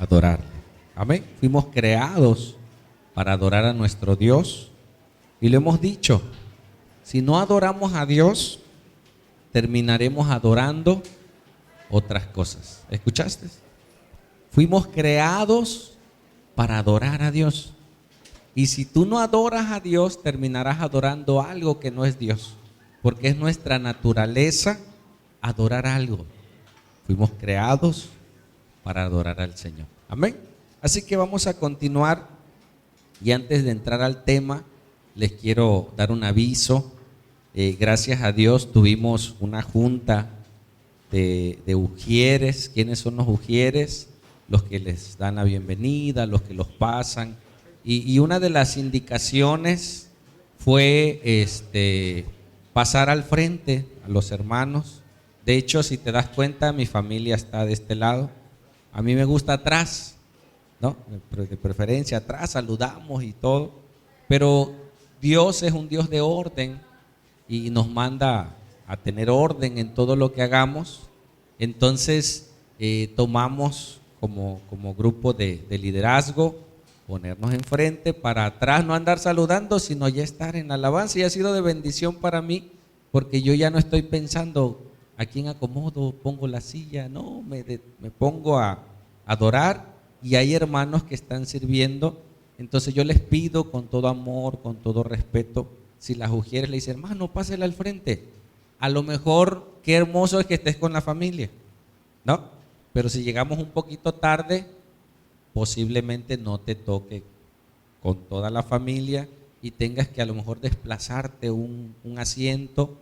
adorarle. Amén. Fuimos creados para adorar a nuestro Dios. Y lo hemos dicho, si no adoramos a Dios, terminaremos adorando otras cosas. ¿Escuchaste? Fuimos creados para adorar a Dios. Y si tú no adoras a Dios, terminarás adorando algo que no es Dios. Porque es nuestra naturaleza adorar algo. Fuimos creados para adorar al Señor. Amén. Así que vamos a continuar. Y antes de entrar al tema, les quiero dar un aviso. Gracias a Dios tuvimos una junta de ujieres. ¿Quiénes son los ujieres? Los que les dan la bienvenida, los que los pasan. Y una de las indicaciones fue pasar al frente a los hermanos. De hecho, si te das cuenta, mi familia está de este lado. A mí me gusta atrás, ¿no? De preferencia atrás, saludamos y todo. Pero Dios es un Dios de orden y nos manda a tener orden en todo lo que hagamos. Entonces, tomamos como grupo de liderazgo ponernos enfrente para atrás, no andar saludando, sino ya estar en alabanza. Y ha sido de bendición para mí, porque yo ya no estoy pensando a quién acomodo, pongo la silla, no, me pongo a adorar. Y hay hermanos que están sirviendo, entonces yo les pido con todo amor, con todo respeto, si las ujieres le dicen, hermano, pásela al frente, a lo mejor qué hermoso es que estés con la familia, ¿no? Pero si llegamos un poquito tarde, posiblemente no te toque con toda la familia y tengas que a lo mejor desplazarte un asiento,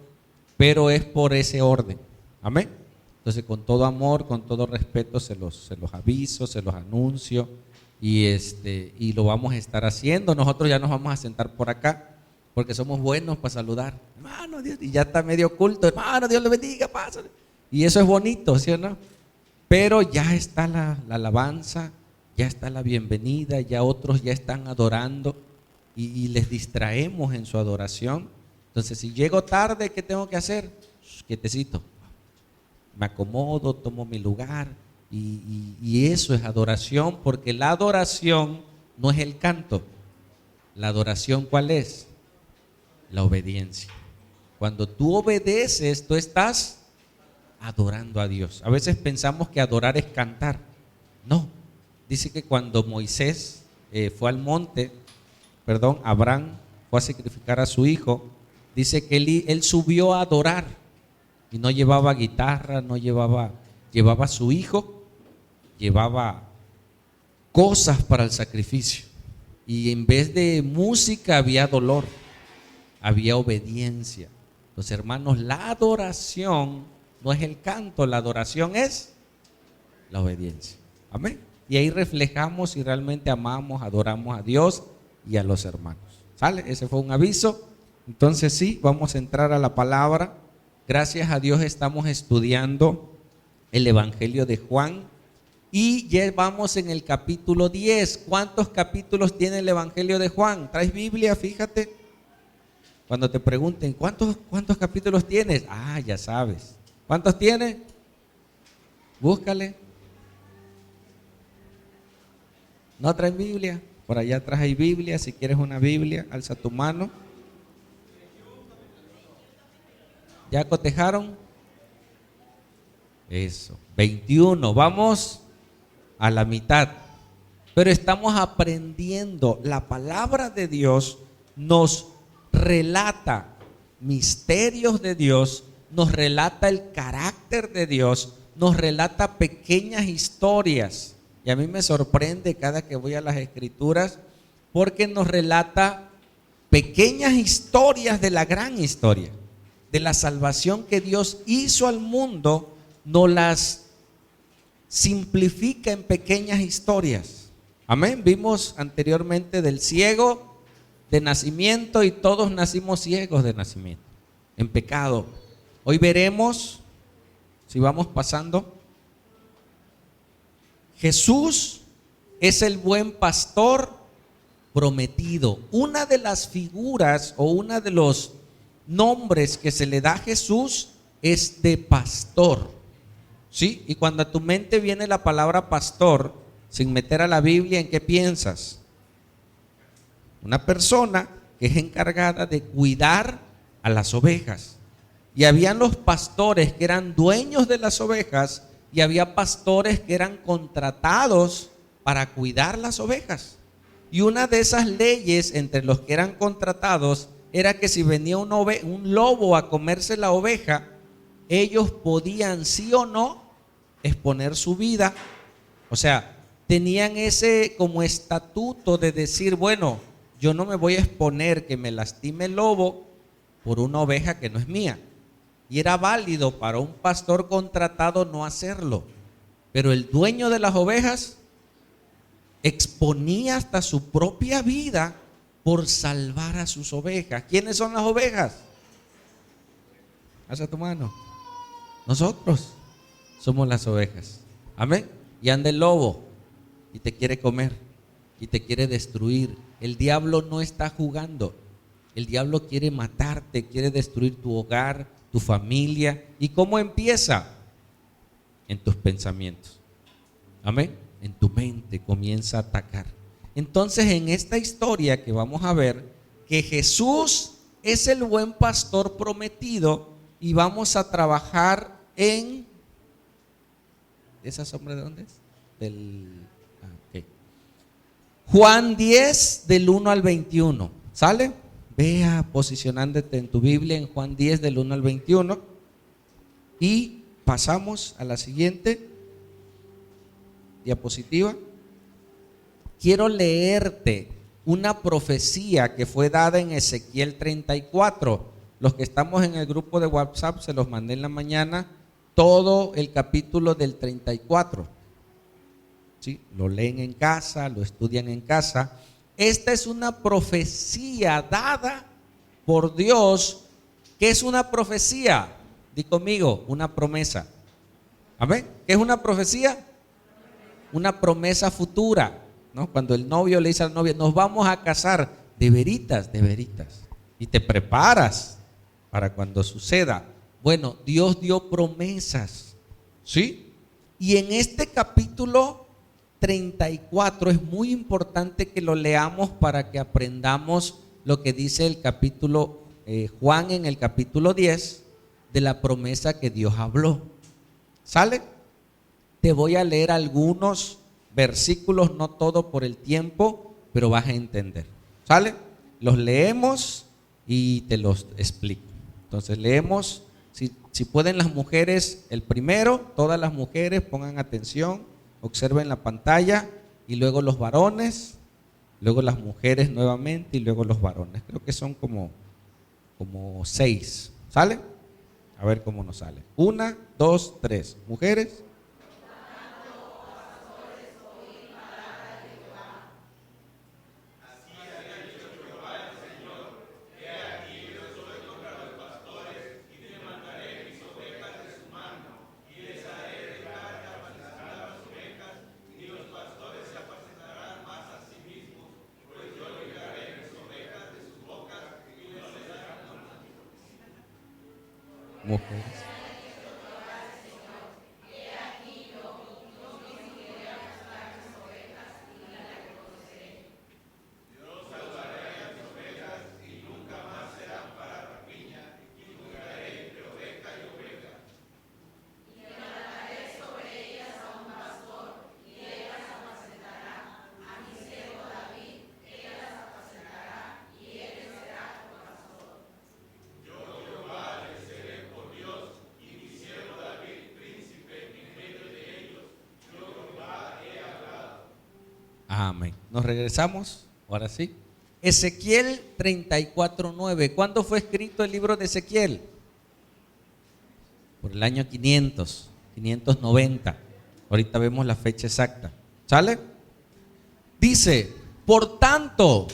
pero es por ese orden. Amén. Entonces, con todo amor, con todo respeto, se los aviso, se los anuncio y lo vamos a estar haciendo. Nosotros ya nos vamos a sentar por acá porque somos buenos para saludar. Hermano, Dios, y ya está medio oculto. Hermano, Dios le bendiga, pásale. Y eso es bonito, ¿sí o no? Pero ya está la alabanza, ya está la bienvenida, ya otros ya están adorando y les distraemos en su adoración. Entonces, si llego tarde, ¿qué tengo que hacer? Quietecito, me acomodo, tomo mi lugar y eso es adoración, porque la adoración no es el canto. La adoración, ¿cuál es? La obediencia. Cuando tú obedeces, tú estás adorando a Dios. A veces pensamos que adorar es cantar. No. Dice que cuando Moisés fue al monte, Abraham fue a sacrificar a su hijo, dice que él subió a adorar y no llevaba guitarra, llevaba a su hijo, llevaba cosas para el sacrificio. Y en vez de música había dolor, había obediencia. Los hermanos, la adoración no es el canto, la adoración es la obediencia. Amén. Y ahí reflejamos si realmente amamos, adoramos a Dios y a los hermanos. ¿Sale? Ese fue un aviso. Entonces sí, vamos a entrar a la palabra. Gracias a Dios estamos estudiando el Evangelio de Juan y ya vamos en el capítulo 10. ¿Cuántos capítulos tiene el Evangelio de Juan? ¿Traes Biblia? Fíjate. Cuando te pregunten, ¿cuántos capítulos tienes? Ah, ya sabes. ¿Cuántos tiene? Búscale. ¿No traen Biblia? Por allá atrás hay Biblia. Si quieres una Biblia, alza tu mano. ¿Ya cotejaron? Eso, 21. Vamos a la mitad. Pero estamos aprendiendo. La palabra de Dios nos relata misterios de Dios, nos relata el carácter de Dios, nos relata pequeñas historias. Y a mí me sorprende cada que voy a las Escrituras porque nos relata pequeñas historias de la gran historia, de la salvación que Dios hizo al mundo, nos las simplifica en pequeñas historias. Amén. Vimos anteriormente del ciego de nacimiento y todos nacimos ciegos de nacimiento, en pecado. Hoy veremos, si vamos pasando, Jesús es el buen pastor prometido. Una de las figuras o uno de los nombres que se le da a Jesús es de pastor, ¿sí? Y cuando a tu mente viene la palabra pastor, sin meter a la Biblia, ¿en qué piensas? Una persona que es encargada de cuidar a las ovejas. Y habían los pastores que eran dueños de las ovejas y había pastores que eran contratados para cuidar las ovejas. Y una de esas leyes entre los que eran contratados era que si venía un lobo a comerse la oveja, ellos podían sí o no exponer su vida. O sea, tenían ese como estatuto de decir, bueno, yo no me voy a exponer que me lastime el lobo por una oveja que no es mía. Y era válido para un pastor contratado no hacerlo. Pero el dueño de las ovejas exponía hasta su propia vida por salvar a sus ovejas. ¿Quiénes son las ovejas? Haz a tu mano. Nosotros somos las ovejas. Amén. Y anda el lobo y te quiere comer y te quiere destruir. El diablo no está jugando. El diablo quiere matarte, quiere destruir tu hogar, tu familia. ¿Y cómo empieza? En tus pensamientos. Amén. En tu mente comienza a atacar. Entonces, en esta historia que vamos a ver, que Jesús es el buen pastor prometido y vamos a trabajar en ¿esa sombra de dónde es? Okay. Juan 10 del 1 al 21. ¿Sale? Vea posicionándote en tu Biblia en Juan 10 del 1 al 21 y pasamos a la siguiente diapositiva. Quiero leerte una profecía que fue dada en Ezequiel 34. Los que estamos en el grupo de WhatsApp se los mandé en la mañana, todo el capítulo del 34. ¿Sí? Lo leen en casa, lo estudian en casa. Esta es una profecía dada por Dios. ¿Qué es una profecía? Di conmigo, una promesa. ¿Amén? ¿Qué es una profecía? Una promesa futura, ¿no? Cuando el novio le dice a la novia, nos vamos a casar, de veritas, de veritas. Y te preparas para cuando suceda. Bueno, Dios dio promesas, ¿sí? Y en este capítulo 34 es muy importante que lo leamos para que aprendamos lo que dice el capítulo Juan en el capítulo 10 de la promesa que Dios habló. ¿Sale? Te voy a leer algunos versículos, no todo por el tiempo, pero vas a entender. ¿Sale? Los leemos y te los explico. Entonces leemos, si pueden las mujeres, el primero, todas las mujeres pongan atención, observen la pantalla y luego los varones, luego las mujeres nuevamente y luego los varones. Creo que son como 6. ¿Sale? A ver cómo nos sale. 1, 2, 3. Mujeres. Mujeres. Amén. Nos regresamos, ahora sí. Ezequiel 34:9. ¿Cuándo fue escrito el libro de Ezequiel? Por el año 590. Ahorita vemos la fecha exacta. ¿Sale? Dice, por tanto,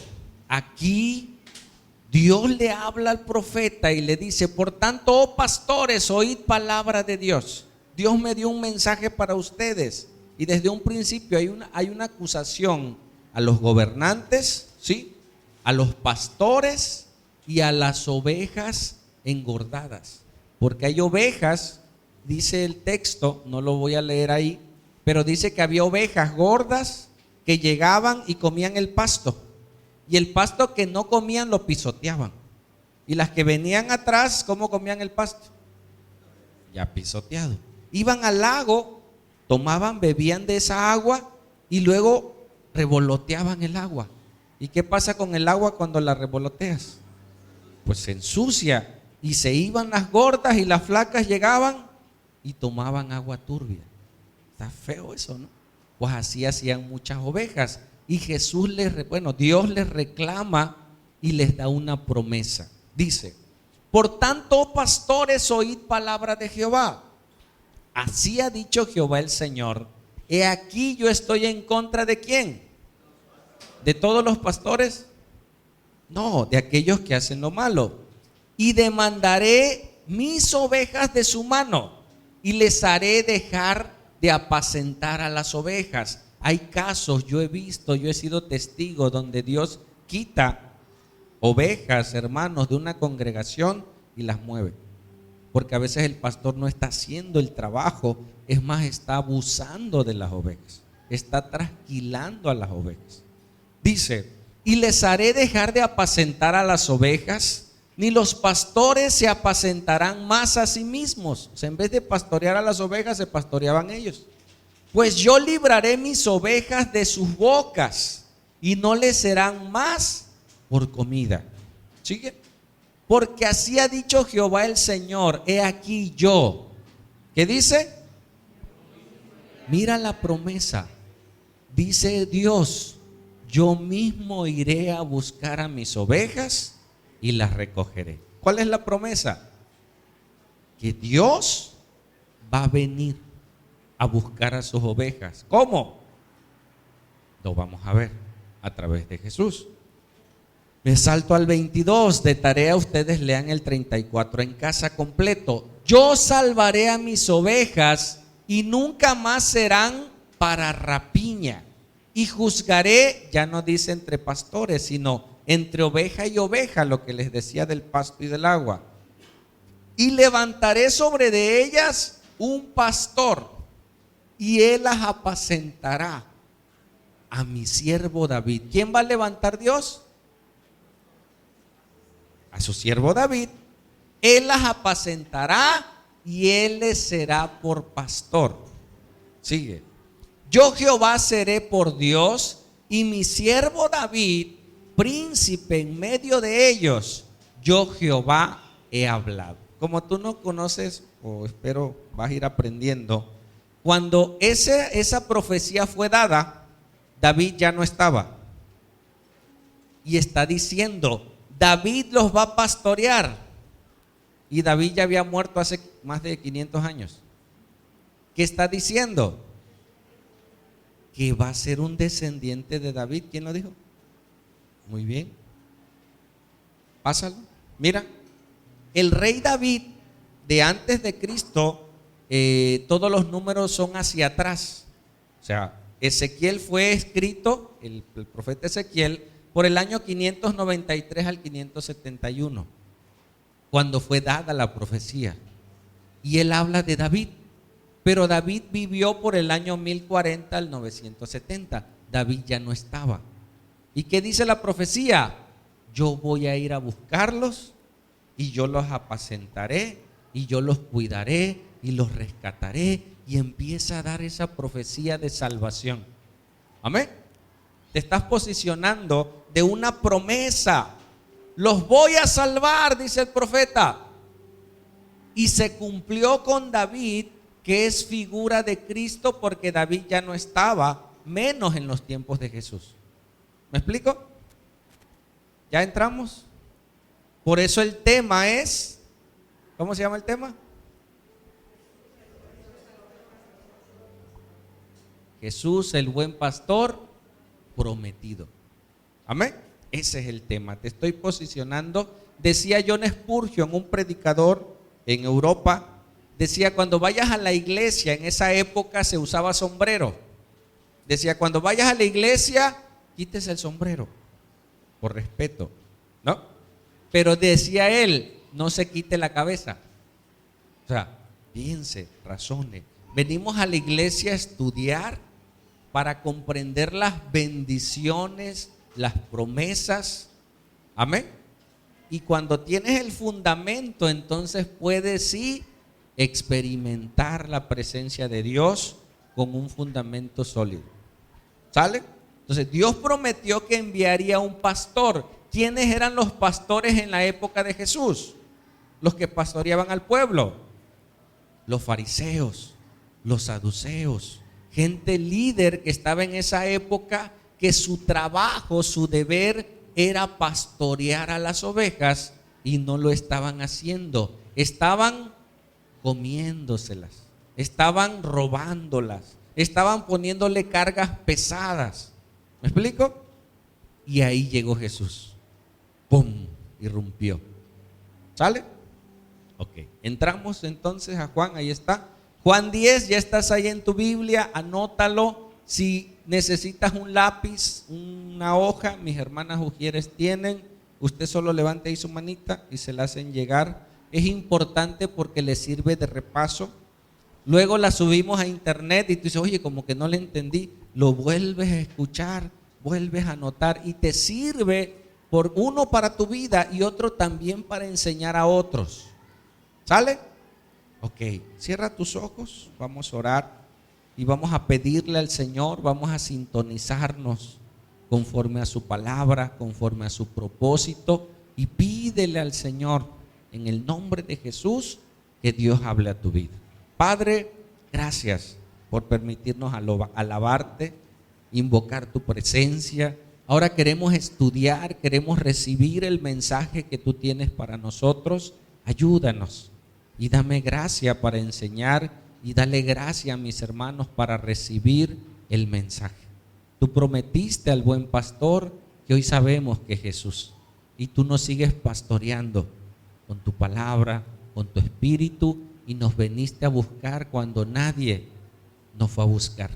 aquí Dios le habla al profeta y le dice, por tanto, oh pastores, oíd palabra de Dios. Dios me dio un mensaje para ustedes. Y desde un principio hay una acusación a los gobernantes, ¿sí? A los pastores y a las ovejas engordadas. Porque hay ovejas, dice el texto, no lo voy a leer ahí, pero dice que había ovejas gordas que llegaban y comían el pasto. Y el pasto que no comían lo pisoteaban. Y las que venían atrás, ¿cómo comían el pasto? Ya pisoteado. Iban al lago, tomaban, bebían de esa agua y luego revoloteaban el agua. ¿Y qué pasa con el agua cuando la revoloteas? Pues se ensucia y se iban las gordas y las flacas llegaban y tomaban agua turbia. Está feo eso, ¿no? Pues así hacían muchas ovejas. Y Dios les reclama y les da una promesa. Dice: por tanto, oh pastores, oíd palabra de Jehová. Así ha dicho Jehová el Señor: he aquí yo estoy en contra de ¿quién? ¿De todos los pastores? No, de aquellos que hacen lo malo. Y demandaré mis ovejas de su mano y les haré dejar de apacentar a las ovejas. Hay casos, yo he sido testigo donde Dios quita ovejas, hermanos, de una congregación y las mueve. Porque a veces el pastor no está haciendo el trabajo, es más, está abusando de las ovejas, está trasquilando a las ovejas. Dice: y les haré dejar de apacentar a las ovejas, ni los pastores se apacentarán más a sí mismos. O sea, en vez de pastorear a las ovejas, se pastoreaban ellos. Pues yo libraré mis ovejas de sus bocas y no les serán más por comida. ¿Sigue? Porque así ha dicho Jehová el Señor: he aquí yo. ¿Qué dice? Mira la promesa. Dice Dios: yo mismo iré a buscar a mis ovejas y las recogeré. ¿Cuál es la promesa? Que Dios va a venir a buscar a sus ovejas. ¿Cómo? Lo vamos a ver a través de Jesús. Me salto al 22, de tarea ustedes lean el 34 en casa completo. Yo salvaré a mis ovejas y nunca más serán para rapiña. Y juzgaré, ya no dice entre pastores, sino entre oveja y oveja, lo que les decía del pasto y del agua. Y levantaré sobre de ellas un pastor, y él las apacentará, a mi siervo David. ¿Quién va a levantar Dios? A su siervo David. Él las apacentará y él les será por pastor. Sigue. Yo Jehová seré por Dios y mi siervo David príncipe en medio de ellos. Yo Jehová he hablado. Como tú no conoces, o espero vas a ir aprendiendo, cuando esa profecía fue dada, David ya no estaba. Y está diciendo: David los va a pastorear. Y David ya había muerto hace más de 500 años. ¿Qué está diciendo? Que va a ser un descendiente de David. ¿Quién lo dijo? Muy bien. Pásalo. Mira, el rey David de antes de Cristo, todos los números son hacia atrás. O sea, Ezequiel fue escrito, el profeta Ezequiel, por el año 593 al 571, cuando fue dada la profecía. Y él habla de David, pero David vivió por el año 1040 al 970. David ya no estaba. ¿Y qué dice la profecía? Yo voy a ir a buscarlos y yo los apacentaré y yo los cuidaré y los rescataré. Y empieza a dar esa profecía de salvación. Amén. Te estás posicionando de una promesa. Los voy a salvar, dice el profeta. Y se cumplió con David, que es figura de Cristo, porque David ya no estaba, menos en los tiempos de Jesús. ¿Me explico? ¿Ya entramos? Por eso el tema es, ¿cómo se llama el tema? Jesús, el buen pastor prometido. Amén. Ese es el tema. Te estoy posicionando. Decía John Spurgeon, un predicador en Europa, decía: cuando vayas a la iglesia, en esa época se usaba sombrero. Decía: cuando vayas a la iglesia, quítese el sombrero, por respeto, ¿no? Pero decía él, no se quite la cabeza. O sea, piense, razone, Venimos a la iglesia a estudiar para comprender las bendiciones, las promesas. Amén. Y cuando tienes el fundamento, entonces puedes sí experimentar la presencia de Dios con un fundamento sólido. ¿Sale? Entonces Dios prometió que enviaría un pastor. ¿Quiénes eran los pastores en la época de Jesús? Los que pastoreaban al pueblo. Los fariseos, los saduceos, gente líder que estaba en esa época, que su trabajo, su deber era pastorear a las ovejas y no lo estaban haciendo. Estaban comiéndoselas, estaban robándolas, estaban poniéndole cargas pesadas. ¿Me explico? Y ahí llegó Jesús. ¡Pum! Irrumpió. ¿Sale? Ok. Entramos entonces a Juan, ahí está. Juan 10, ya estás ahí en tu Biblia, anótalo. Si necesitas un lápiz, una hoja, mis hermanas ujieres tienen. Usted solo levante ahí su manita y se la hacen llegar. Es importante porque le sirve de repaso. Luego la subimos a internet y tú dices, oye, como que no le entendí. Lo vuelves a escuchar, vuelves a anotar y te sirve por uno para tu vida y otro también para enseñar a otros. ¿Sale? Ok, cierra tus ojos, vamos a orar y vamos a pedirle al Señor, vamos a sintonizarnos conforme a su palabra, conforme a su propósito, y pídele al Señor en el nombre de Jesús que Dios hable a tu vida. Padre, gracias por permitirnos alabarte, invocar tu presencia. Ahora queremos estudiar, queremos recibir el mensaje que tú tienes para nosotros. Ayúdanos y dame gracia para enseñar y dale gracia a mis hermanos para recibir el mensaje. Tú prometiste al buen pastor que hoy sabemos que es Jesús, y tú nos sigues pastoreando con tu palabra, con tu espíritu, y nos veniste a buscar cuando nadie nos fue a buscar.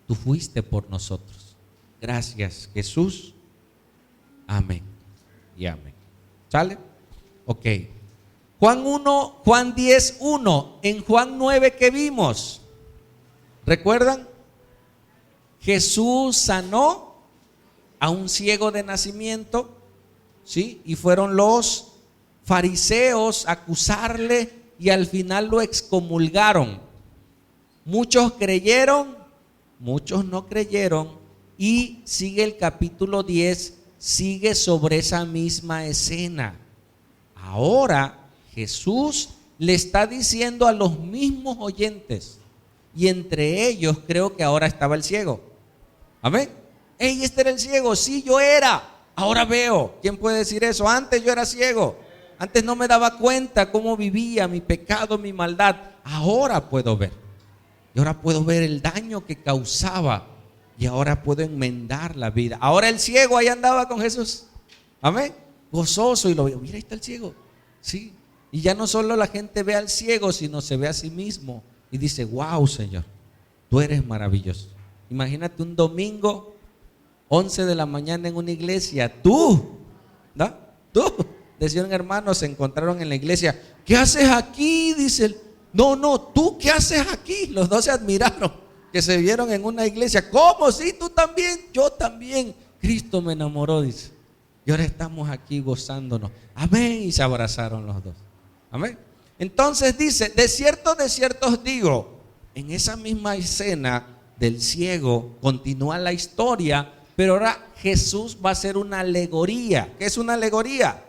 Tú fuiste por nosotros. Gracias, Jesús. Amén y amén. ¿Sale? Ok. Juan 10, 1. En Juan 9, ¿qué vimos? ¿Recuerdan? Jesús sanó a un ciego de nacimiento, ¿sí? Y fueron los fariseos a acusarle y al final lo excomulgaron. Muchos creyeron, muchos no creyeron, y sigue el capítulo 10, sigue sobre esa misma escena. Ahora Jesús le está diciendo a los mismos oyentes, y entre ellos creo que ahora estaba el ciego. Amén. Hey, este era el ciego. Sí, yo era. Ahora veo. ¿Quién puede decir eso? Antes yo era ciego. Antes no me daba cuenta cómo vivía mi pecado, mi maldad. Ahora puedo ver. Y ahora puedo ver el daño que causaba. Y ahora puedo enmendar la vida. Ahora el ciego ahí andaba con Jesús. Amén. Gozoso, y lo veo. Mira, ahí está el ciego. Sí. Y ya no solo la gente ve al ciego, sino se ve a sí mismo. Y dice, wow, Señor, tú eres maravilloso. Imagínate un domingo, 11 de la mañana en una iglesia. Tú, ¿no? Tú. Decía un hermano, se encontraron en la iglesia. ¿Qué haces aquí? Dice él. No, tú, ¿qué haces aquí? Los dos se admiraron, que se vieron en una iglesia. ¿Cómo? Sí, tú también, yo también. Cristo me enamoró, dice. Y ahora estamos aquí gozándonos. Amén. Y se abrazaron los dos. Amén. Entonces dice, de cierto os digo, en esa misma escena del ciego continúa la historia, pero ahora Jesús va a hacer una alegoría. ¿Qué es una alegoría?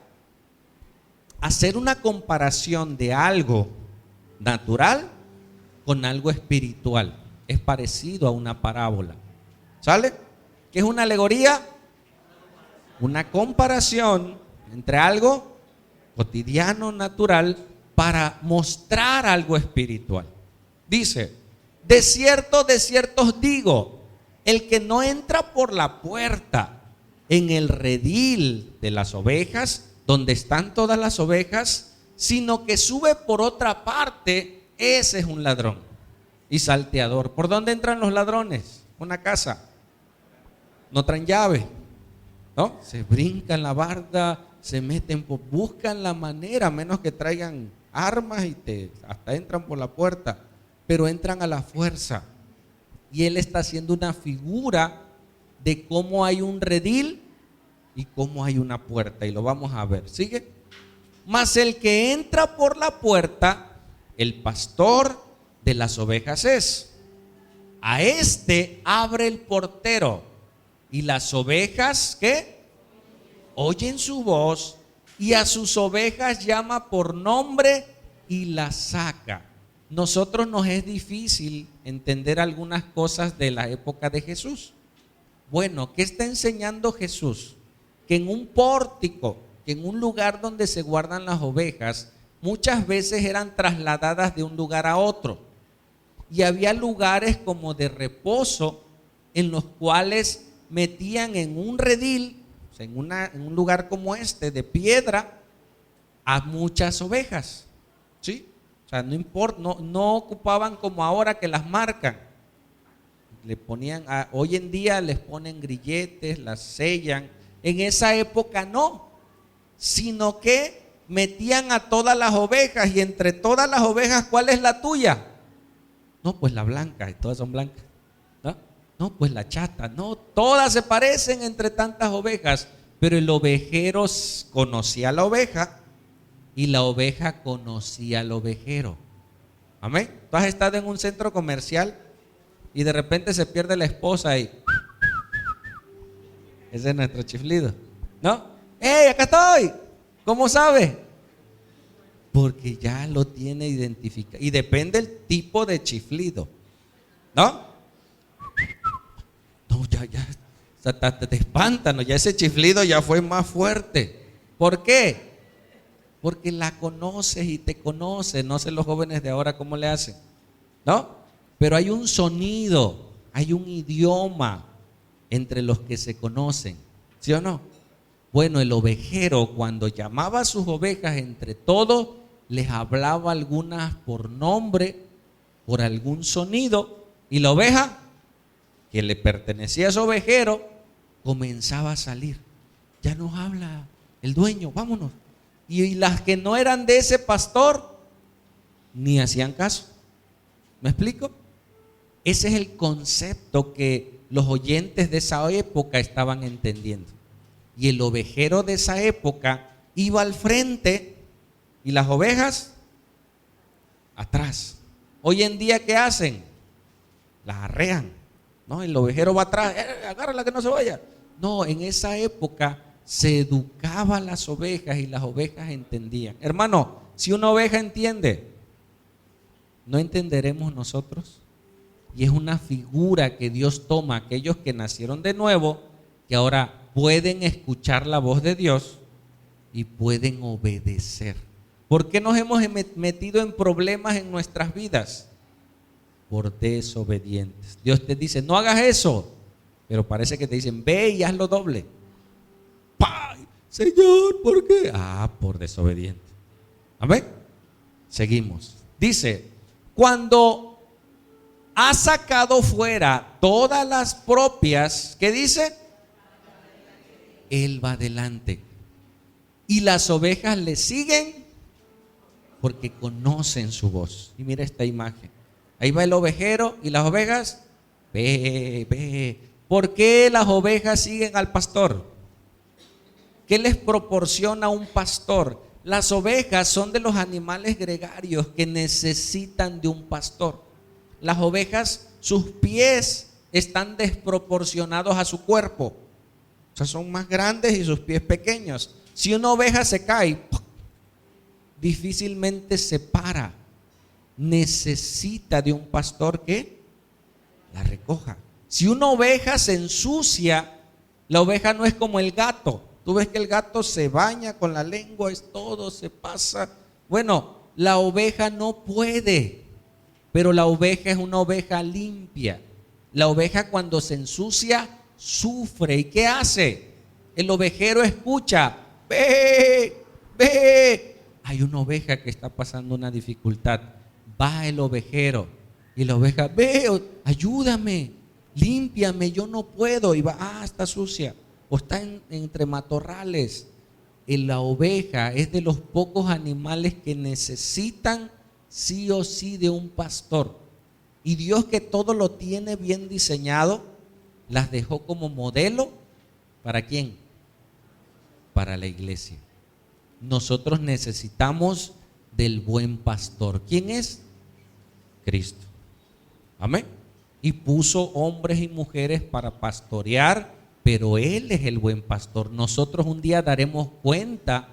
Hacer una comparación de algo natural con algo espiritual. Es parecido a una parábola. ¿Sale? ¿Qué es una alegoría? Una comparación entre algo cotidiano, natural, para mostrar algo espiritual. Dice, de cierto os digo, el que no entra por la puerta en el redil de las ovejas, donde están todas las ovejas, sino que sube por otra parte, ese es un ladrón y salteador. ¿Por dónde entran los ladrones? Una casa. No traen llave, ¿no? Se brincan la barda, se meten, buscan la manera, a menos que traigan armas y hasta entran por la puerta. pero entran a la fuerza. Y él está haciendo una figura de cómo hay un redil y cómo hay una puerta. Y lo vamos a ver. ¿Sigue? Mas el que entra por la puerta, el pastor de las ovejas es. A este abre el portero. Y las ovejas, ¿qué? Oyen su voz, y a sus ovejas llama por nombre y las saca. Nosotros nos es difícil entender algunas cosas de la época de Jesús. Bueno, ¿qué está enseñando Jesús? Que en un pórtico, que en un lugar donde se guardan las ovejas, muchas veces eran trasladadas de un lugar a otro. Y había lugares como de reposo en los cuales metían en un redil, o sea, en un lugar como este de piedra, a muchas ovejas, ¿sí? O sea, no importa, no ocupaban como ahora que las marcan. Le ponían, hoy en día les ponen grilletes, las sellan. En esa época no, sino que metían a todas las ovejas, y entre todas las ovejas, ¿cuál es la tuya? No, pues la blanca, y todas son blancas. No, pues la chata. No, todas se parecen entre tantas ovejas, pero el ovejero conocía a la oveja y la oveja conocía al ovejero. Amén. Tú has estado en un centro comercial y de repente se pierde la esposa y ese es nuestro chiflido, ¿no? ¡Hey, acá estoy! ¿Cómo sabe? Porque ya lo tiene identificado. Y depende el tipo de chiflido, ¿no? No, ya, o sea, te espantan, ¿no? Ya ese chiflido ya fue más fuerte. ¿Por qué? Porque la conoces y te conoces. No sé los jóvenes de ahora cómo le hacen, ¿no? Pero hay un sonido, hay un idioma entre los que se conocen, ¿sí o no? Bueno, el ovejero, cuando llamaba a sus ovejas, entre todos les hablaba algunas por nombre, por algún sonido, y la oveja que le pertenecía a ese ovejero comenzaba a salir. Ya nos habla el dueño, vámonos. Y las que no eran de ese pastor ni hacían caso. ¿Me explico? Ese es el concepto que los oyentes de esa época estaban entendiendo. Y el ovejero de esa época iba al frente y las ovejas atrás. Hoy en día, ¿qué hacen? Las arrean, ¿no? El ovejero va atrás, agárrala que no se vaya. No, en esa época se educaba a las ovejas y las ovejas entendían. Hermano, si una oveja entiende, ¿no entenderemos nosotros? Y es una figura que Dios toma a aquellos que nacieron de nuevo, que ahora pueden escuchar la voz de Dios y pueden obedecer. ¿Por qué nos hemos metido en problemas en nuestras vidas? Por desobedientes. Dios te dice, no hagas eso, pero parece que te dicen, ve y hazlo doble. ¡Pay! Señor, ¿por qué? Por desobediente. Amén. Seguimos. Dice, cuando ha sacado fuera todas las propias, ¿qué dice? Él va adelante. Y las ovejas le siguen porque conocen su voz. Y mira esta imagen. Ahí va el ovejero y las ovejas, ve, ve. ¿Por qué las ovejas siguen al pastor? ¿Qué les proporciona un pastor? Las ovejas son de los animales gregarios que necesitan de un pastor. Las ovejas, sus pies están desproporcionados a su cuerpo. O sea, son más grandes y sus pies pequeños. Si una oveja se cae, difícilmente se para. Necesita de un pastor que la recoja. Si una oveja se ensucia, la oveja no es como el gato. Tú ves que el gato se baña con la lengua, es todo, se pasa. Bueno, la oveja no puede, pero la oveja es una oveja limpia. La oveja cuando se ensucia, sufre. ¿Y qué hace? El ovejero escucha, ve, ve. Hay una oveja que está pasando una dificultad. Va el ovejero y la oveja, ve, ayúdame, límpiame, yo no puedo. Y va, está sucia o está entre matorrales. Y la oveja es de los pocos animales que necesitan sí o sí de un pastor. Y Dios, que todo lo tiene bien diseñado, las dejó como modelo. ¿Para quién? Para la iglesia. Nosotros necesitamos del buen pastor. ¿Quién es? Cristo. Amén. Y puso hombres y mujeres para pastorear, pero Él es el buen pastor. Nosotros un día daremos cuenta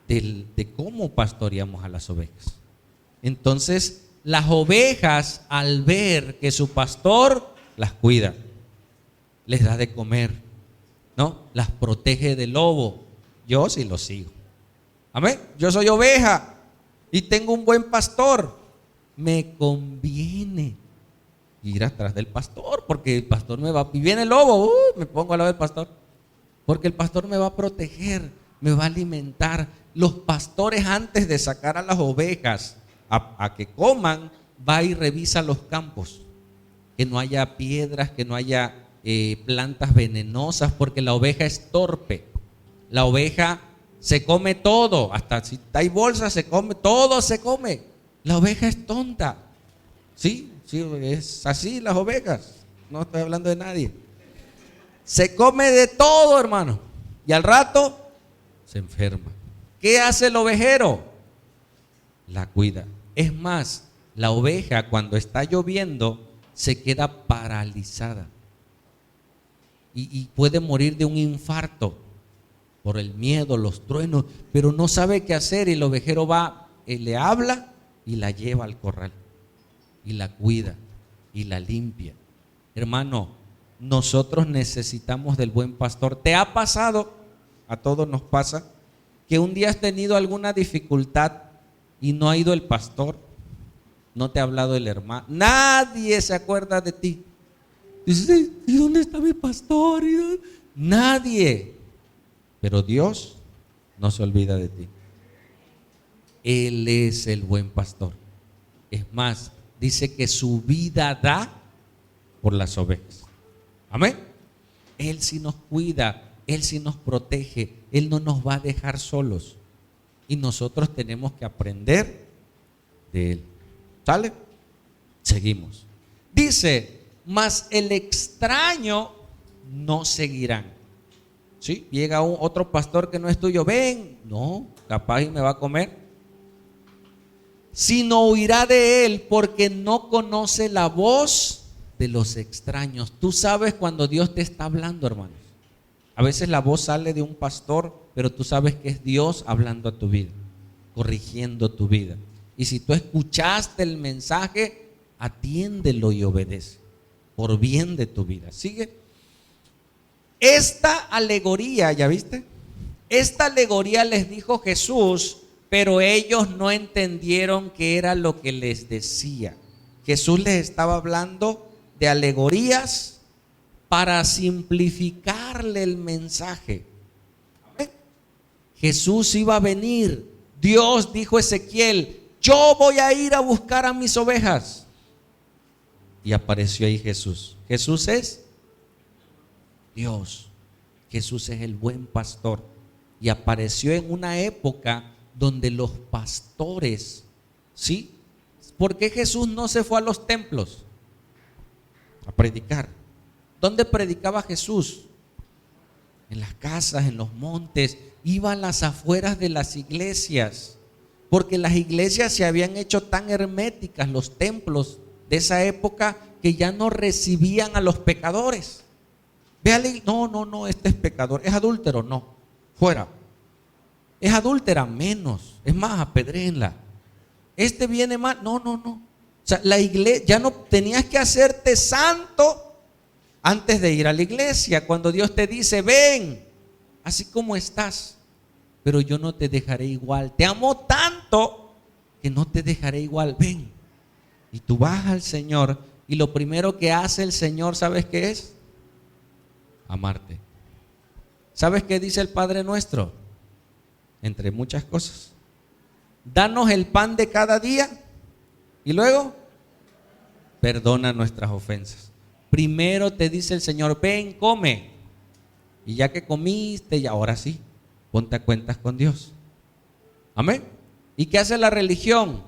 de cómo pastoreamos a las ovejas. Entonces, las ovejas, al ver que su pastor las cuida, les da de comer, ¿no? Las protege del lobo. Yo sí lo sigo. Amén. Yo soy oveja y tengo un buen pastor. Me conviene ir atrás del pastor, porque el pastor me va, y viene el lobo, me pongo al lado del pastor, porque el pastor me va a proteger, me va a alimentar. Los pastores, antes de sacar a las ovejas a que coman, va y revisa los campos, que no haya piedras, que no haya plantas venenosas, porque la oveja es torpe. La oveja se come todo, hasta si hay bolsa se come, todo se come. La oveja es tonta. Sí, es así las ovejas. No estoy hablando de nadie. Se come de todo, hermano. Y al rato se enferma. ¿Qué hace el ovejero? La cuida. Es más, la oveja, cuando está lloviendo, se queda paralizada. Y puede morir de un infarto por el miedo, los truenos, pero no sabe qué hacer. Y el ovejero va, le habla y la lleva al corral. Y la cuida y la limpia. Hermano, nosotros necesitamos del buen pastor. ¿Te ha pasado? A todos nos pasa que un día has tenido alguna dificultad y no ha ido el pastor, no te ha hablado el hermano, nadie se acuerda de ti. Dices, ¿y dónde está mi pastor? Nadie. Pero Dios no se olvida de ti. Él es el buen pastor. Es más, dice que su vida da por las ovejas. Amén. Él sí nos cuida, Él sí nos protege, Él no nos va a dejar solos. Y nosotros tenemos que aprender de Él. ¿Sale? Seguimos. Dice, mas el extraño no seguirán. ¿Sí? Llega otro pastor que no es tuyo, ven, no, capaz y me va a comer. Sino huirá de él, porque no conoce la voz de los extraños. Tú sabes cuando Dios te está hablando, hermanos. A veces la voz sale de un pastor, pero tú sabes que es Dios hablando a tu vida, corrigiendo tu vida. Y si tú escuchaste el mensaje, atiéndelo y obedece, por bien de tu vida. Sigue. Esta alegoría, ¿ya viste? Esta alegoría les dijo Jesús, pero ellos no entendieron qué era lo que les decía. Jesús les estaba hablando de alegorías para simplificarle el mensaje. Jesús iba a venir. Dios dijo a Ezequiel, yo voy a ir a buscar a mis ovejas. Y apareció ahí Jesús. Jesús es Dios. Jesús es el buen pastor. Y apareció en una época donde los pastores, ¿sí? ¿Por qué Jesús no se fue a los templos a predicar? ¿Dónde predicaba Jesús? En las casas, en los montes. Iba a las afueras de las iglesias, porque las iglesias se habían hecho tan herméticas, los templos de esa época, que ya no recibían a los pecadores. Véale, no, este es pecador, es adúltero, no, fuera. Es adúltera, menos, es más, apedréenla. Este viene mal, no. O sea, la iglesia, ya no tenías que hacerte santo antes de ir a la iglesia. Cuando Dios te dice, ven, así como estás, pero yo no te dejaré igual. Te amo tanto que no te dejaré igual, ven. Y tú vas al Señor y lo primero que hace el Señor, ¿sabes qué es? Amarte. ¿Sabes qué dice el Padre nuestro? Entre muchas cosas, danos el pan de cada día y luego perdona nuestras ofensas. Primero te dice el Señor, ven, come, y ya que comiste, y ahora sí, ponte a cuentas con Dios. Amén. ¿Y qué hace la religión?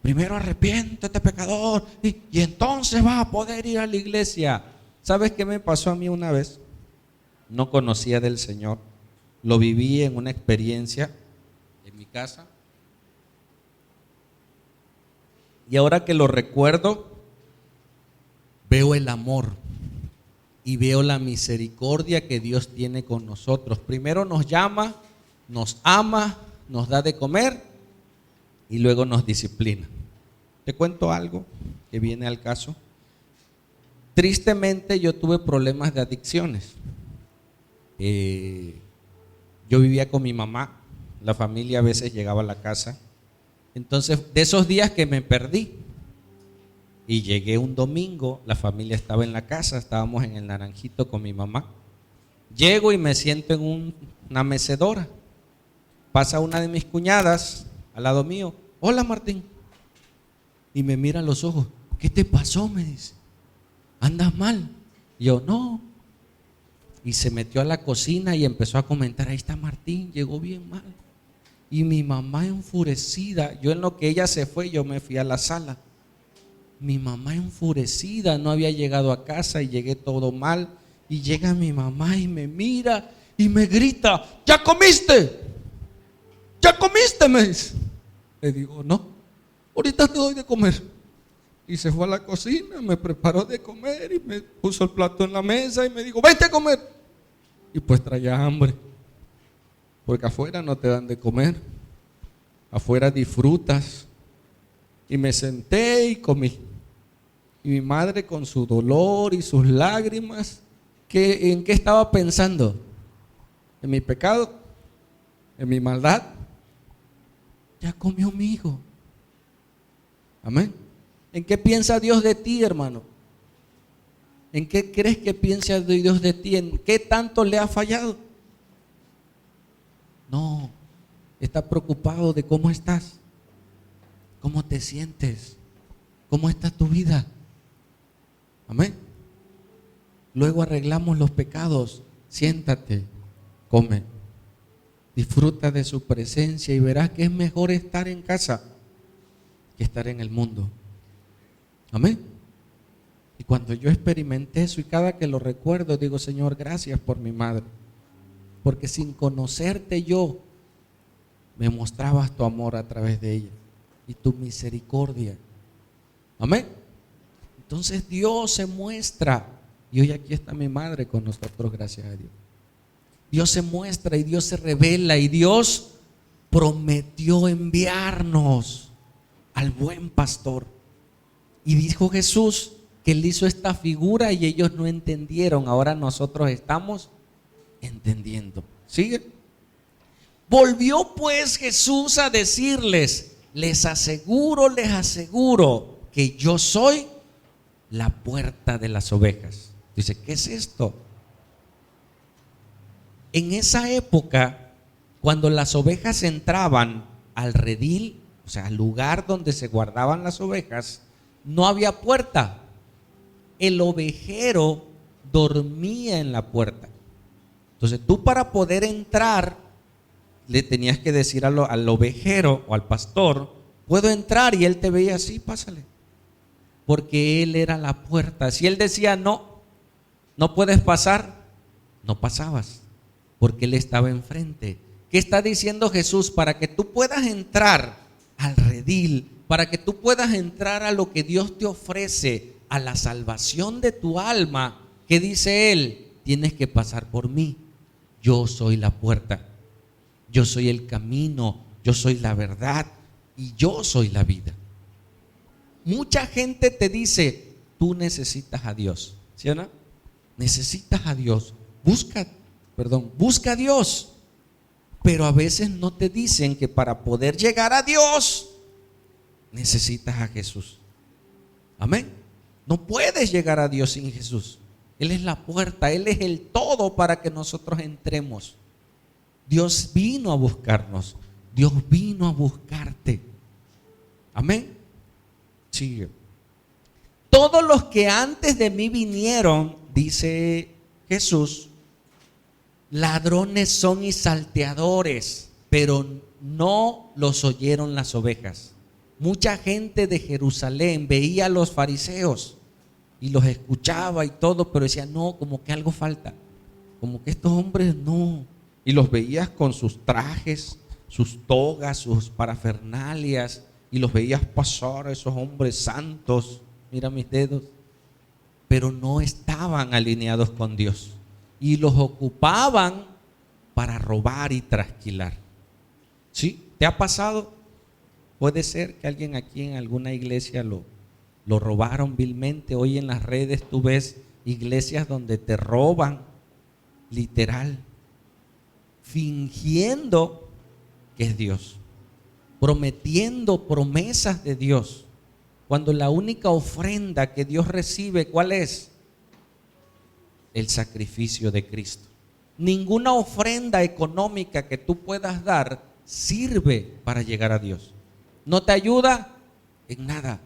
Primero arrepiéntete, pecador, y entonces vas a poder ir a la iglesia. ¿Sabes qué me pasó a mí una vez? No conocía del Señor. Lo viví en una experiencia en mi casa. Y ahora que lo recuerdo, veo el amor y veo la misericordia que Dios tiene con nosotros. Primero nos llama, nos ama, nos da de comer y luego nos disciplina. Te cuento algo que viene al caso. Tristemente yo tuve problemas de adicciones. Yo vivía con mi mamá, la familia a veces llegaba a la casa. Entonces, de esos días que me perdí y llegué un domingo, la familia estaba en la casa, estábamos en el Naranjito con mi mamá. Llego y me siento en una mecedora. Pasa una de mis cuñadas al lado mío. Hola, Martín. Y me mira a los ojos. ¿Qué te pasó? Me dice. ¿Andas mal? Y yo, no. Y se metió a la cocina y empezó a comentar. Ahí está Martín, llegó bien mal. Y mi mamá enfurecida. Yo en lo que ella se fue, yo me fui a la sala. Mi mamá enfurecida, no había llegado a casa y llegué todo mal. Y llega mi mamá y me mira y me grita, ¿ya comiste? ¿Ya comiste? Me dice. Le digo, no, ahorita te doy de comer. Y se fue a la cocina, me preparó de comer y me puso el plato en la mesa y me dijo, vete a comer. Y pues traía hambre, porque afuera no te dan de comer, afuera disfrutas. Y me senté y comí. Y mi madre con su dolor y sus lágrimas, ¿en qué estaba pensando? ¿En mi pecado? ¿En mi maldad? Ya comió mi hijo. Amén. ¿En qué piensa Dios de ti, hermano? ¿En qué crees que piensa Dios de ti? ¿En qué tanto le ha fallado? No, está preocupado de cómo estás, cómo te sientes, cómo está tu vida. Amén. Luego arreglamos los pecados. Siéntate, come, disfruta de su presencia y verás que es mejor estar en casa que estar en el mundo. Amén. Y cuando yo experimenté eso y cada que lo recuerdo digo, Señor, gracias por mi madre, porque sin conocerte yo me mostrabas tu amor a través de ella y tu misericordia. Amén. Entonces Dios se muestra y hoy aquí está mi madre con nosotros, gracias a Dios. Dios se muestra y Dios se revela y Dios prometió enviarnos al buen pastor. Y dijo Jesús que Él hizo esta figura y ellos no entendieron. Ahora nosotros estamos entendiendo. ¿Sigue? Volvió pues Jesús a decirles, les aseguro que yo soy la puerta de las ovejas. Dice, ¿qué es esto? En esa época, cuando las ovejas entraban al redil, o sea, al lugar donde se guardaban las ovejas, no había puerta. El ovejero dormía en la puerta. Entonces tú, para poder entrar, le tenías que decir al ovejero o al pastor, puedo entrar, y él te veía así, pásale, porque él era la puerta. Si él decía no, no puedes pasar, no pasabas, porque él estaba enfrente. ¿Qué está diciendo Jesús? Para que tú puedas entrar al redil, para que tú puedas entrar a lo que Dios te ofrece, a la salvación de tu alma, ¿qué dice Él? Tienes que pasar por mí. Yo soy la puerta, yo soy el camino, yo soy la verdad y yo soy la vida. Mucha gente te dice, tú necesitas a Dios, ¿sí o no? Necesitas a Dios, busca a Dios. Pero a veces no te dicen que para poder llegar a Dios necesitas a Jesús. Amén. No puedes llegar a Dios sin Jesús. Él es la puerta, Él es el todo para que nosotros entremos. Dios vino a buscarnos, Dios vino a buscarte. Amén. Sigue. Todos los que antes de mí vinieron, dice Jesús, ladrones son y salteadores, pero no los oyeron las ovejas. Mucha gente de Jerusalén veía a los fariseos y los escuchaba y todo, pero decía, no, como que algo falta, como que estos hombres no. Y los veías con sus trajes, sus togas, sus parafernalias, y los veías pasar a esos hombres santos, mira mis dedos, pero no estaban alineados con Dios y los ocupaban para robar y trasquilar. ¿Sí? ¿Te ha pasado? Puede ser que alguien aquí en alguna iglesia lo robaron vilmente. Hoy en las redes tú ves iglesias donde te roban, literal, fingiendo que es Dios, prometiendo promesas de Dios, cuando la única ofrenda que Dios recibe, ¿cuál es? El sacrificio de Cristo. Ninguna ofrenda económica que tú puedas dar sirve para llegar a Dios. No te ayuda en nada.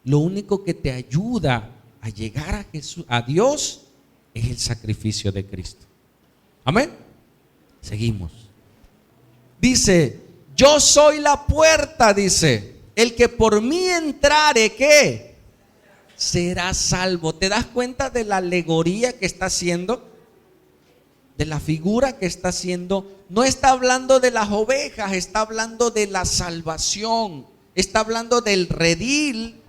Lo único que te ayuda a llegar a Jesús, a Dios, es el sacrificio de Cristo. Amén. Seguimos. Dice, yo soy la puerta, dice, el que por mí entrare, ¿qué? Será salvo. ¿Te das cuenta de la alegoría que está haciendo? De la figura que está haciendo. No está hablando de las ovejas, está hablando de la salvación. Está hablando del redil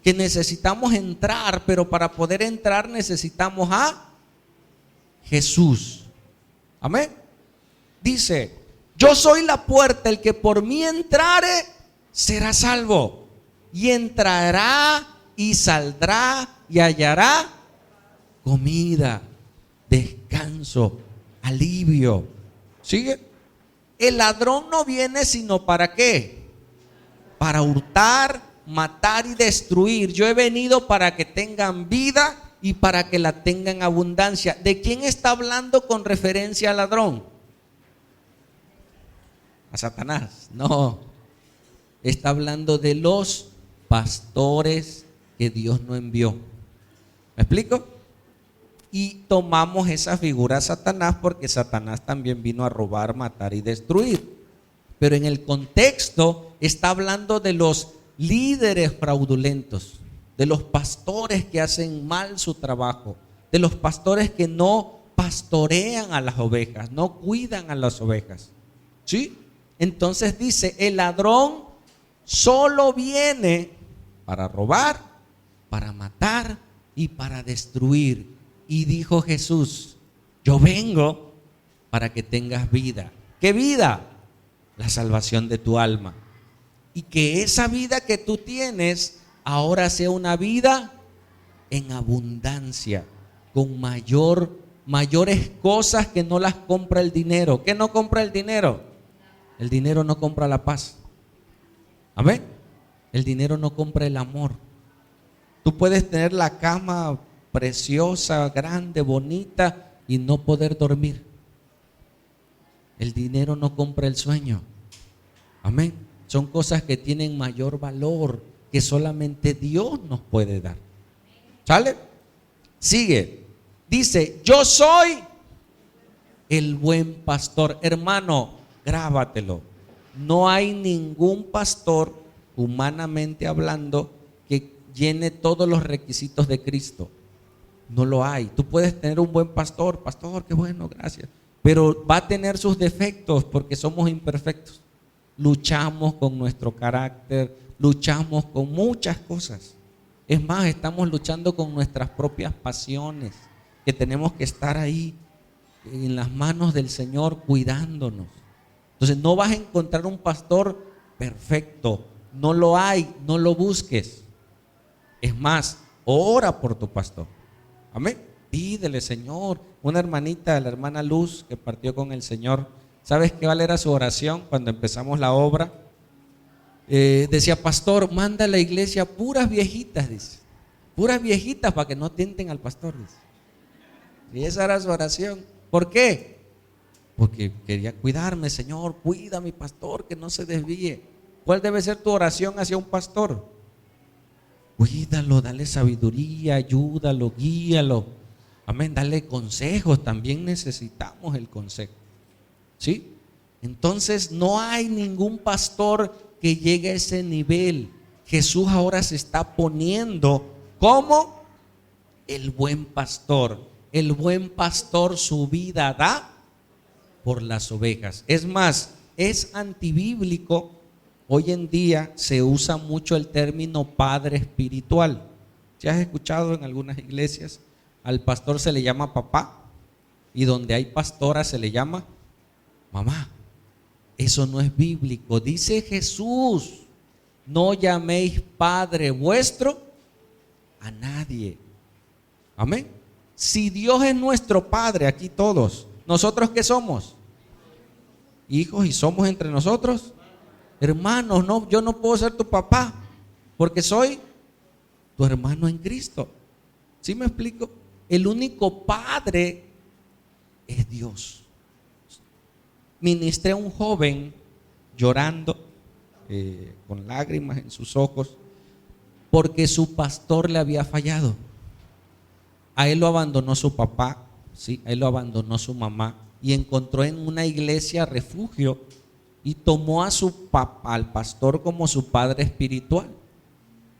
que necesitamos entrar, pero para poder entrar necesitamos a Jesús. Amén. Dice, yo soy la puerta, el que por mí entrare será salvo, y entrará y saldrá y hallará comida, descanso, alivio. ¿Sigue? El ladrón no viene sino ¿para qué? Para hurtar, matar y destruir. Yo he venido para que tengan vida y para que la tengan en abundancia. ¿De quién está hablando con referencia al ladrón? A Satanás. No, está hablando de los pastores que Dios no envió. ¿Me explico? Y tomamos esa figura a Satanás porque Satanás también vino a robar, matar y destruir. Pero en el contexto está hablando de los líderes fraudulentos, de los pastores que hacen mal su trabajo, de los pastores que no pastorean a las ovejas, no cuidan a las ovejas. ¿Sí? Entonces dice, el ladrón solo viene para robar, para matar y para destruir. Y dijo Jesús, yo vengo para que tengas vida. ¿Qué vida? La salvación de tu alma. Y que esa vida que tú tienes ahora sea una vida en abundancia, con mayores cosas que no las compra el dinero. ¿Qué no compra el dinero? El dinero no compra la paz. Amén. El dinero no compra el amor. Tú puedes tener la cama preciosa, grande, bonita y no poder dormir. El dinero no compra el sueño. Amén. Son cosas que tienen mayor valor, que solamente Dios nos puede dar. ¿Sale? Sigue. Dice, yo soy el buen pastor. Hermano, grábatelo. No hay ningún pastor, humanamente hablando, que llene todos los requisitos de Cristo. No lo hay. Tú puedes tener un buen pastor, qué bueno, gracias, pero va a tener sus defectos porque somos imperfectos. Luchamos con nuestro carácter, luchamos con muchas cosas. Es más, estamos luchando con nuestras propias pasiones, que tenemos que estar ahí en las manos del Señor cuidándonos. Entonces no vas a encontrar un pastor perfecto, no lo hay, no lo busques. Es más, ora por tu pastor. Amén. Pídele, Señor. Una hermanita, la hermana Luz, que partió con el Señor, ¿sabes qué era su oración cuando empezamos la obra? Decía, pastor, manda a la iglesia puras viejitas, dice. Puras viejitas para que no tienten al pastor, dice. Y esa era su oración. ¿Por qué? Porque quería cuidarme, Señor, cuida a mi pastor, que no se desvíe. ¿Cuál debe ser tu oración hacia un pastor? Cuídalo, dale sabiduría, ayúdalo, guíalo. Amén, dale consejos, también necesitamos el consejo. ¿Sí? Entonces no hay ningún pastor que llegue a ese nivel. Jesús ahora se está poniendo como el buen pastor. El buen pastor su vida da por las ovejas. Es más, es antibíblico. Hoy en día se usa mucho el término padre espiritual. ¿Ya has escuchado en algunas iglesias? Al pastor se le llama papá y donde hay pastora se le llama mamá. Eso no es bíblico. Dice Jesús: no llaméis padre vuestro a nadie. Amén. Si Dios es nuestro padre, aquí todos, ¿nosotros qué somos? Hijos, y somos entre nosotros hermanos. No, yo no puedo ser tu papá porque soy tu hermano en Cristo. ¿Sí me explico? El único padre es Dios. Ministré a un joven llorando, con lágrimas en sus ojos, porque su pastor le había fallado. A él lo abandonó su papá, ¿sí? A él lo abandonó su mamá y encontró en una iglesia refugio y tomó a su papá, al pastor, como su padre espiritual.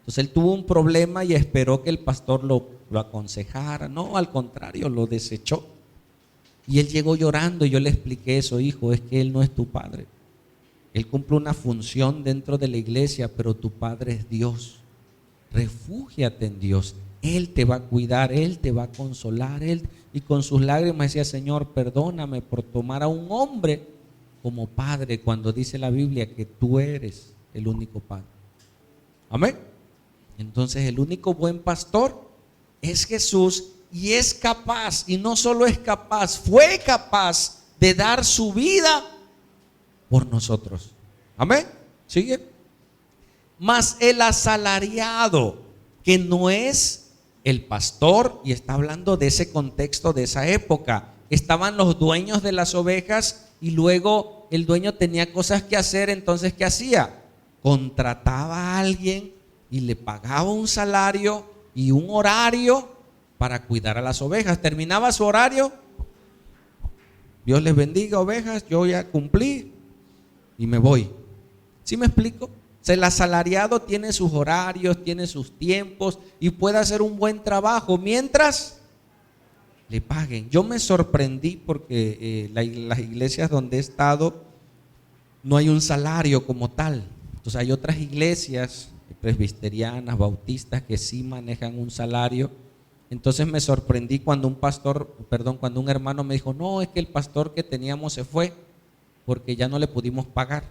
Entonces él tuvo un problema y esperó que el pastor lo aconsejara. No, al contrario, lo desechó. Y él llegó llorando y yo le expliqué eso: hijo, es que él no es tu padre. Él cumple una función dentro de la iglesia, pero tu padre es Dios. Refúgiate en Dios. Él te va a cuidar, Él te va a consolar. Y con sus lágrimas decía: Señor, perdóname por tomar a un hombre como padre, cuando dice la Biblia que tú eres el único padre. Amén. Entonces el único buen pastor es Jesús, y es capaz, y no solo es capaz, fue capaz de dar su vida por nosotros. Amén. Sigue. Mas el asalariado, que no es el pastor, y está hablando de ese contexto, de esa época. Estaban los dueños de las ovejas y luego el dueño tenía cosas que hacer. Entonces, ¿qué hacía? Contrataba a alguien y le pagaba un salario y un horario para cuidar a las ovejas. Terminaba su horario: Dios les bendiga, ovejas, yo ya cumplí y me voy. ¿Sí me explico? O sea, el asalariado tiene sus horarios, tiene sus tiempos y puede hacer un buen trabajo mientras le paguen. Yo me sorprendí porque las iglesias donde he estado no hay un salario como tal. Entonces hay otras iglesias presbiterianas, bautistas, que sí manejan un salario. Entonces me sorprendí cuando cuando un hermano me dijo: no, es que el pastor que teníamos se fue porque ya no le pudimos pagar.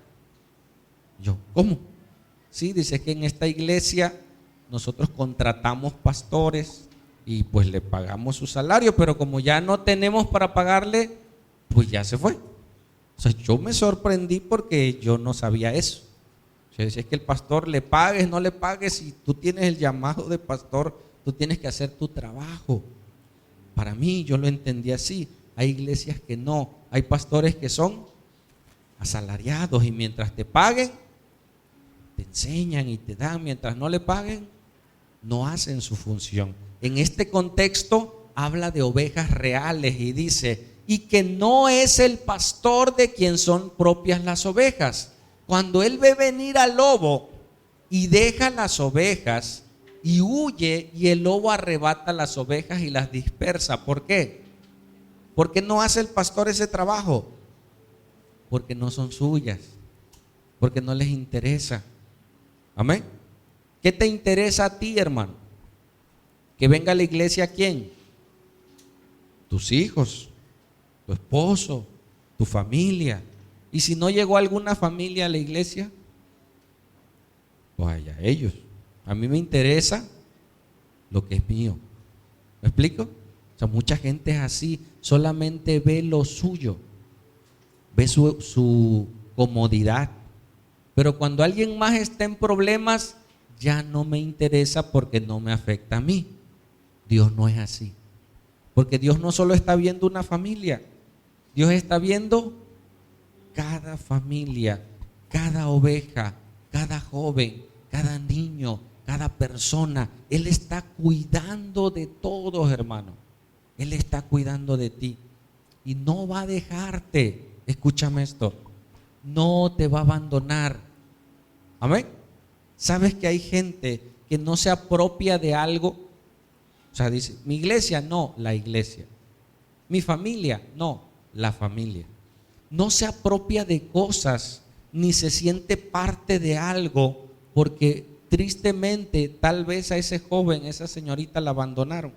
Yo, ¿cómo? Sí, dice que en esta iglesia nosotros contratamos pastores y pues le pagamos su salario, pero como ya no tenemos para pagarle, pues ya se fue. O sea, yo me sorprendí porque yo no sabía eso. Yo decía: es que el pastor, le pagues, no le pagues, si tú tienes el llamado de pastor, tú tienes que hacer tu trabajo. Para mí, yo lo entendí así. Hay iglesias que no, hay pastores que son asalariados y mientras te paguen, te enseñan y te dan. Mientras no le paguen, no hacen su función. En este contexto habla de ovejas reales y dice: y que no es el pastor de quien son propias las ovejas. Cuando él ve venir al lobo y deja las ovejas y huye, y el lobo arrebata las ovejas y las dispersa. ¿Por qué? ¿Por qué no hace el pastor ese trabajo? Porque no son suyas, porque no les interesa. Amén. ¿Qué te interesa a ti, hermano? Que venga a la iglesia, ¿quién? Tus hijos, tu esposo, tu familia. Y si no llegó alguna familia a la iglesia, pues allá ellos. A mí me interesa lo que es mío. ¿Me explico? O sea, mucha gente es así, solamente ve lo suyo, ve su comodidad. Pero cuando alguien más está en problemas, ya no me interesa porque no me afecta a mí. Dios no es así. Porque Dios no solo está viendo una familia, Dios está viendo cada familia, cada oveja, cada joven, cada niño, cada persona. Él está cuidando de todos, hermano. Él está cuidando de ti y no va a dejarte. Escúchame esto: no te va a abandonar. Amén. ¿Sabes que hay gente que no se apropia de algo? O sea, dice, mi iglesia, no, la iglesia. Mi familia, no, la familia. No se apropia de cosas ni se siente parte de algo porque tristemente tal vez a ese joven, esa señorita la abandonaron.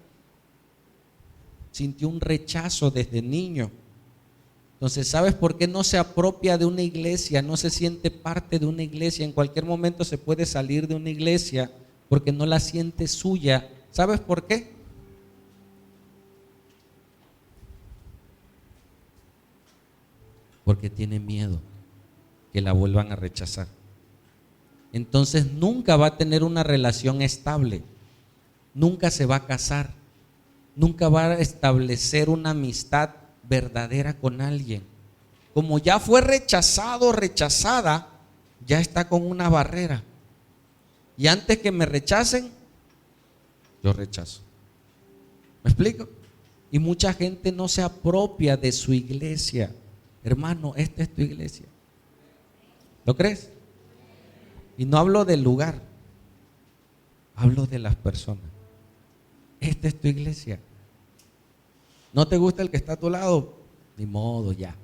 Sintió un rechazo desde niño. Entonces, ¿sabes por qué no se apropia de una iglesia? No se siente parte de una iglesia. En cualquier momento se puede salir de una iglesia porque no la siente suya. ¿Sabes por qué? Porque tiene miedo que la vuelvan a rechazar. Entonces nunca va a tener una relación estable, nunca se va a casar, nunca va a establecer una amistad verdadera con alguien. Como ya fue rechazado o rechazada, ya está con una barrera. Y antes que me rechacen, yo rechazo. ¿Me explico? Y mucha gente no se apropia de su iglesia. Hermano, esta es tu iglesia. ¿Lo crees? Y no hablo del lugar, hablo de las personas. Esta es tu iglesia. ¿No te gusta el que está a tu lado? Ni modo, ya.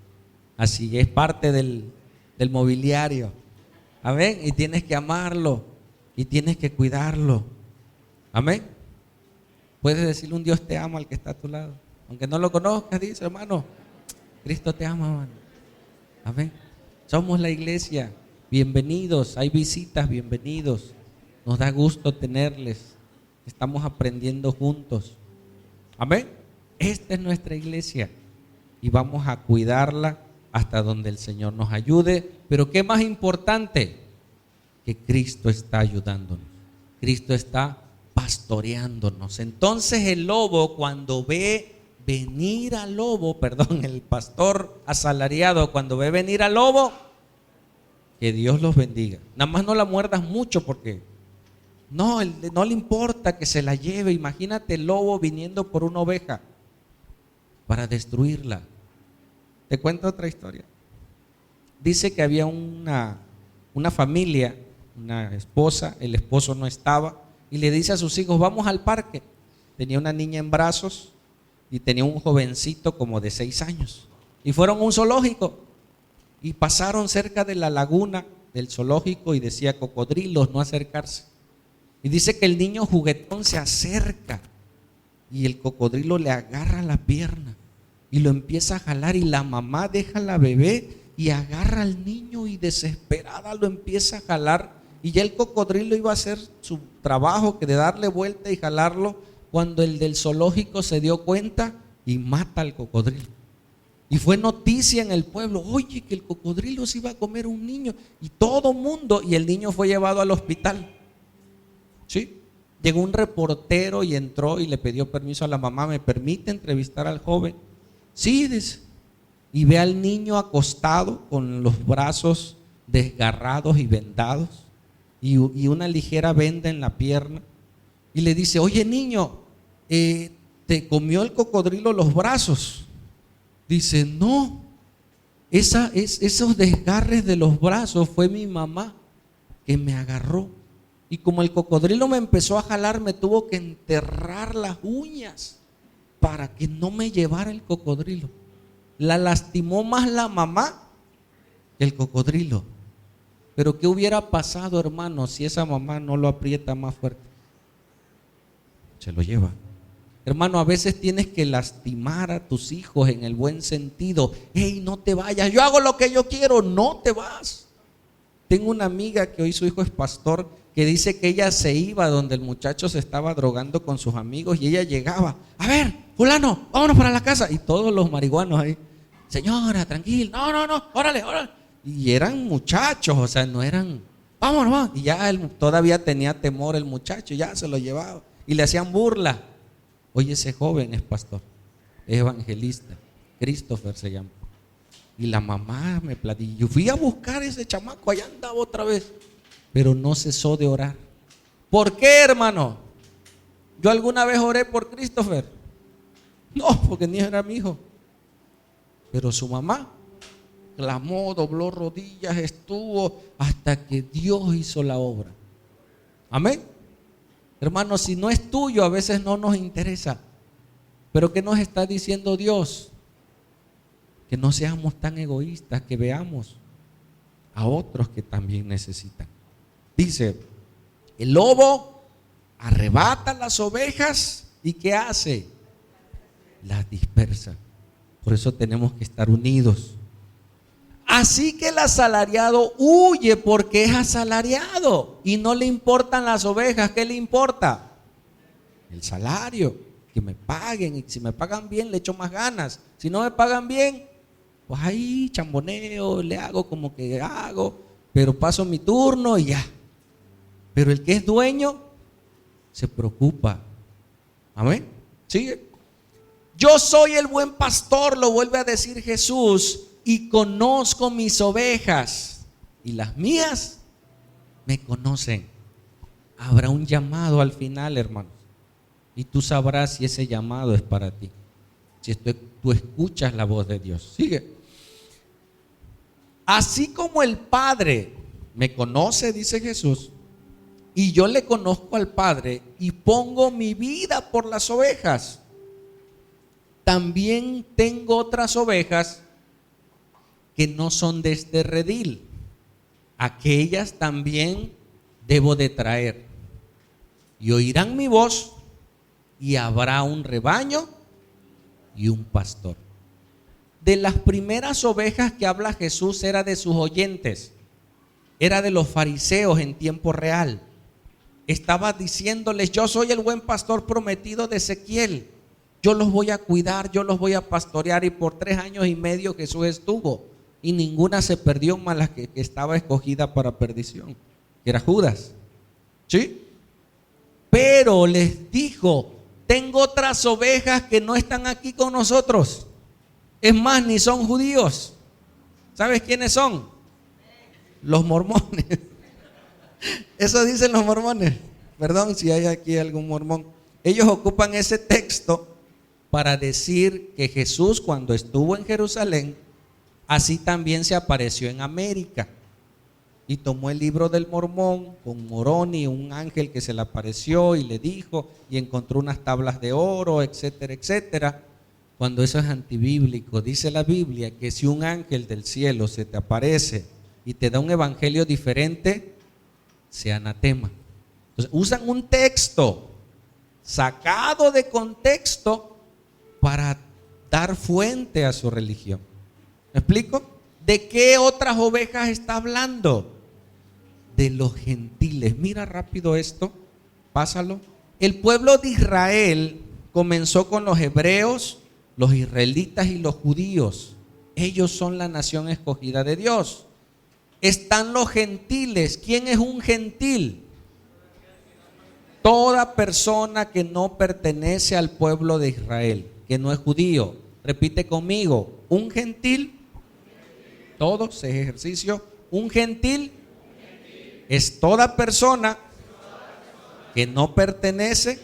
Así es parte del mobiliario. Amén. Y tienes que amarlo y tienes que cuidarlo. Amén. Puedes decirle un Dios te ama al que está a tu lado. Aunque no lo conozcas, dice, hermano, Cristo te ama, hermano. Amén. Somos la iglesia. Bienvenidos, hay visitas, bienvenidos. Nos da gusto tenerles. Estamos aprendiendo juntos. Amén. Esta es nuestra iglesia y vamos a cuidarla hasta donde el Señor nos ayude. Pero ¿qué más importante? Que Cristo está ayudándonos. Cristo está pastoreándonos. Entonces el lobo, cuando ve venir al lobo, el pastor asalariado, cuando ve venir al lobo, que Dios los bendiga. Nada más no la muerdas mucho porque no le importa que se la lleve. Imagínate el lobo viniendo por una oveja para destruirla. Te cuento otra historia. Dice que había una familia, una esposa, el esposo no estaba y le dice a sus hijos, vamos al parque. Tenía una niña en brazos y tenía un jovencito como de 6 años. Y fueron a un zoológico y pasaron cerca de la laguna del zoológico y decía cocodrilos, no acercarse. Y dice que el niño juguetón se acerca y el cocodrilo le agarra la pierna y lo empieza a jalar y la mamá deja a la bebé y agarra al niño y desesperada lo empieza a jalar y ya el cocodrilo iba a hacer su trabajo que de darle vuelta y jalarlo cuando el del zoológico se dio cuenta y mata al cocodrilo. Y fue noticia en el pueblo, oye, que el cocodrilo se iba a comer un niño y todo mundo, y el niño fue llevado al hospital. ¿Sí? Llegó un reportero y entró y le pidió permiso a la mamá, ¿me permite entrevistar al joven? Sí, dice. Y ve al niño acostado con los brazos desgarrados y vendados y una ligera venda en la pierna. Y le dice, oye niño, ¿te comió el cocodrilo los brazos? Dice, no, esos desgarres de los brazos fue mi mamá que me agarró. Y como el cocodrilo me empezó a jalar, me tuvo que enterrar las uñas para que no me llevara el cocodrilo. La lastimó más la mamá que el cocodrilo. Pero ¿qué hubiera pasado, hermano, si esa mamá no lo aprieta más fuerte? Se lo lleva. Hermano, a veces tienes que lastimar a tus hijos en el buen sentido. Hey, no te vayas, yo hago lo que yo quiero, no te vas. Tengo una amiga que hoy su hijo es pastor, que dice que ella se iba donde el muchacho se estaba drogando con sus amigos y ella llegaba, a ver, fulano, vámonos para la casa. Y todos los marihuanos ahí, señora, tranquila, no, órale. Y eran muchachos, o sea, no eran, vámonos. Y ya él todavía tenía temor el muchacho, ya se lo llevaba. Y le hacían burla. Oye, ese joven es pastor, es evangelista, Christopher se llama. Y la mamá me platicó, yo fui a buscar ese chamaco, allá andaba otra vez, pero no cesó de orar. ¿Por qué, hermano? ¿Yo alguna vez oré por Christopher? No, porque ni era mi hijo. Pero su mamá clamó, dobló rodillas, estuvo hasta que Dios hizo la obra. Amén. Hermanos, si no es tuyo, a veces no nos interesa. Pero ¿qué nos está diciendo Dios? Que no seamos tan egoístas, que veamos a otros que también necesitan. Dice, el lobo arrebata las ovejas y ¿qué hace? Las dispersa. Por eso tenemos que estar unidos. Así que el asalariado huye porque es asalariado y no le importan las ovejas. ¿Qué le importa? El salario, que me paguen, y si me pagan bien le echo más ganas. Si no me pagan bien, pues ahí chamboneo, le hago como que hago, pero paso mi turno y ya. Pero el que es dueño se preocupa. Amén. Sigue. Yo soy el buen pastor, lo vuelve a decir Jesús, y conozco mis ovejas y las mías me conocen. Habrá un llamado al final, hermanos, y tú sabrás si ese llamado es para ti, si tú escuchas la voz de Dios. Sigue. Así como el Padre me conoce, dice Jesús, y yo le conozco al Padre y pongo mi vida por las ovejas, también tengo otras ovejas que no son de este redil. Aquellas también debo de traer. Y oirán mi voz y habrá un rebaño y un pastor. De las primeras ovejas que habla Jesús era de sus oyentes, era de los fariseos en tiempo real. Estaba diciéndoles: yo soy el buen pastor prometido de Ezequiel, yo los voy a cuidar, yo los voy a pastorear. Y por 3 años y medio Jesús estuvo y ninguna se perdió, más la que estaba escogida para perdición, que era Judas. ¿Sí? Pero les dijo: tengo otras ovejas que no están aquí con nosotros. Es más, ni son judíos. ¿Sabes quiénes son? Los mormones. Eso dicen los mormones. Perdón si hay aquí algún mormón. Ellos ocupan ese texto para decir que Jesús, cuando estuvo en Jerusalén, así también se apareció en América. Y tomó el libro del Mormón con Moroni, un ángel que se le apareció y le dijo, y encontró unas tablas de oro, etcétera, etcétera. Cuando eso es antibíblico. Dice la Biblia que si un ángel del cielo se te aparece y te da un evangelio diferente, sea anatema. Entonces usan un texto sacado de contexto para dar fuente a su religión. ¿Me explico? ¿De qué otras ovejas está hablando? De los gentiles. Mira rápido esto, pásalo. El pueblo de Israel comenzó con los hebreos, los israelitas y los judíos. Ellos son la nación escogida de Dios. Están los gentiles. ¿Quién es un gentil? Toda persona que no pertenece al pueblo de Israel, que no es judío. Repite conmigo: un gentil. Todos, ese ejercicio. Un gentil es toda persona que no pertenece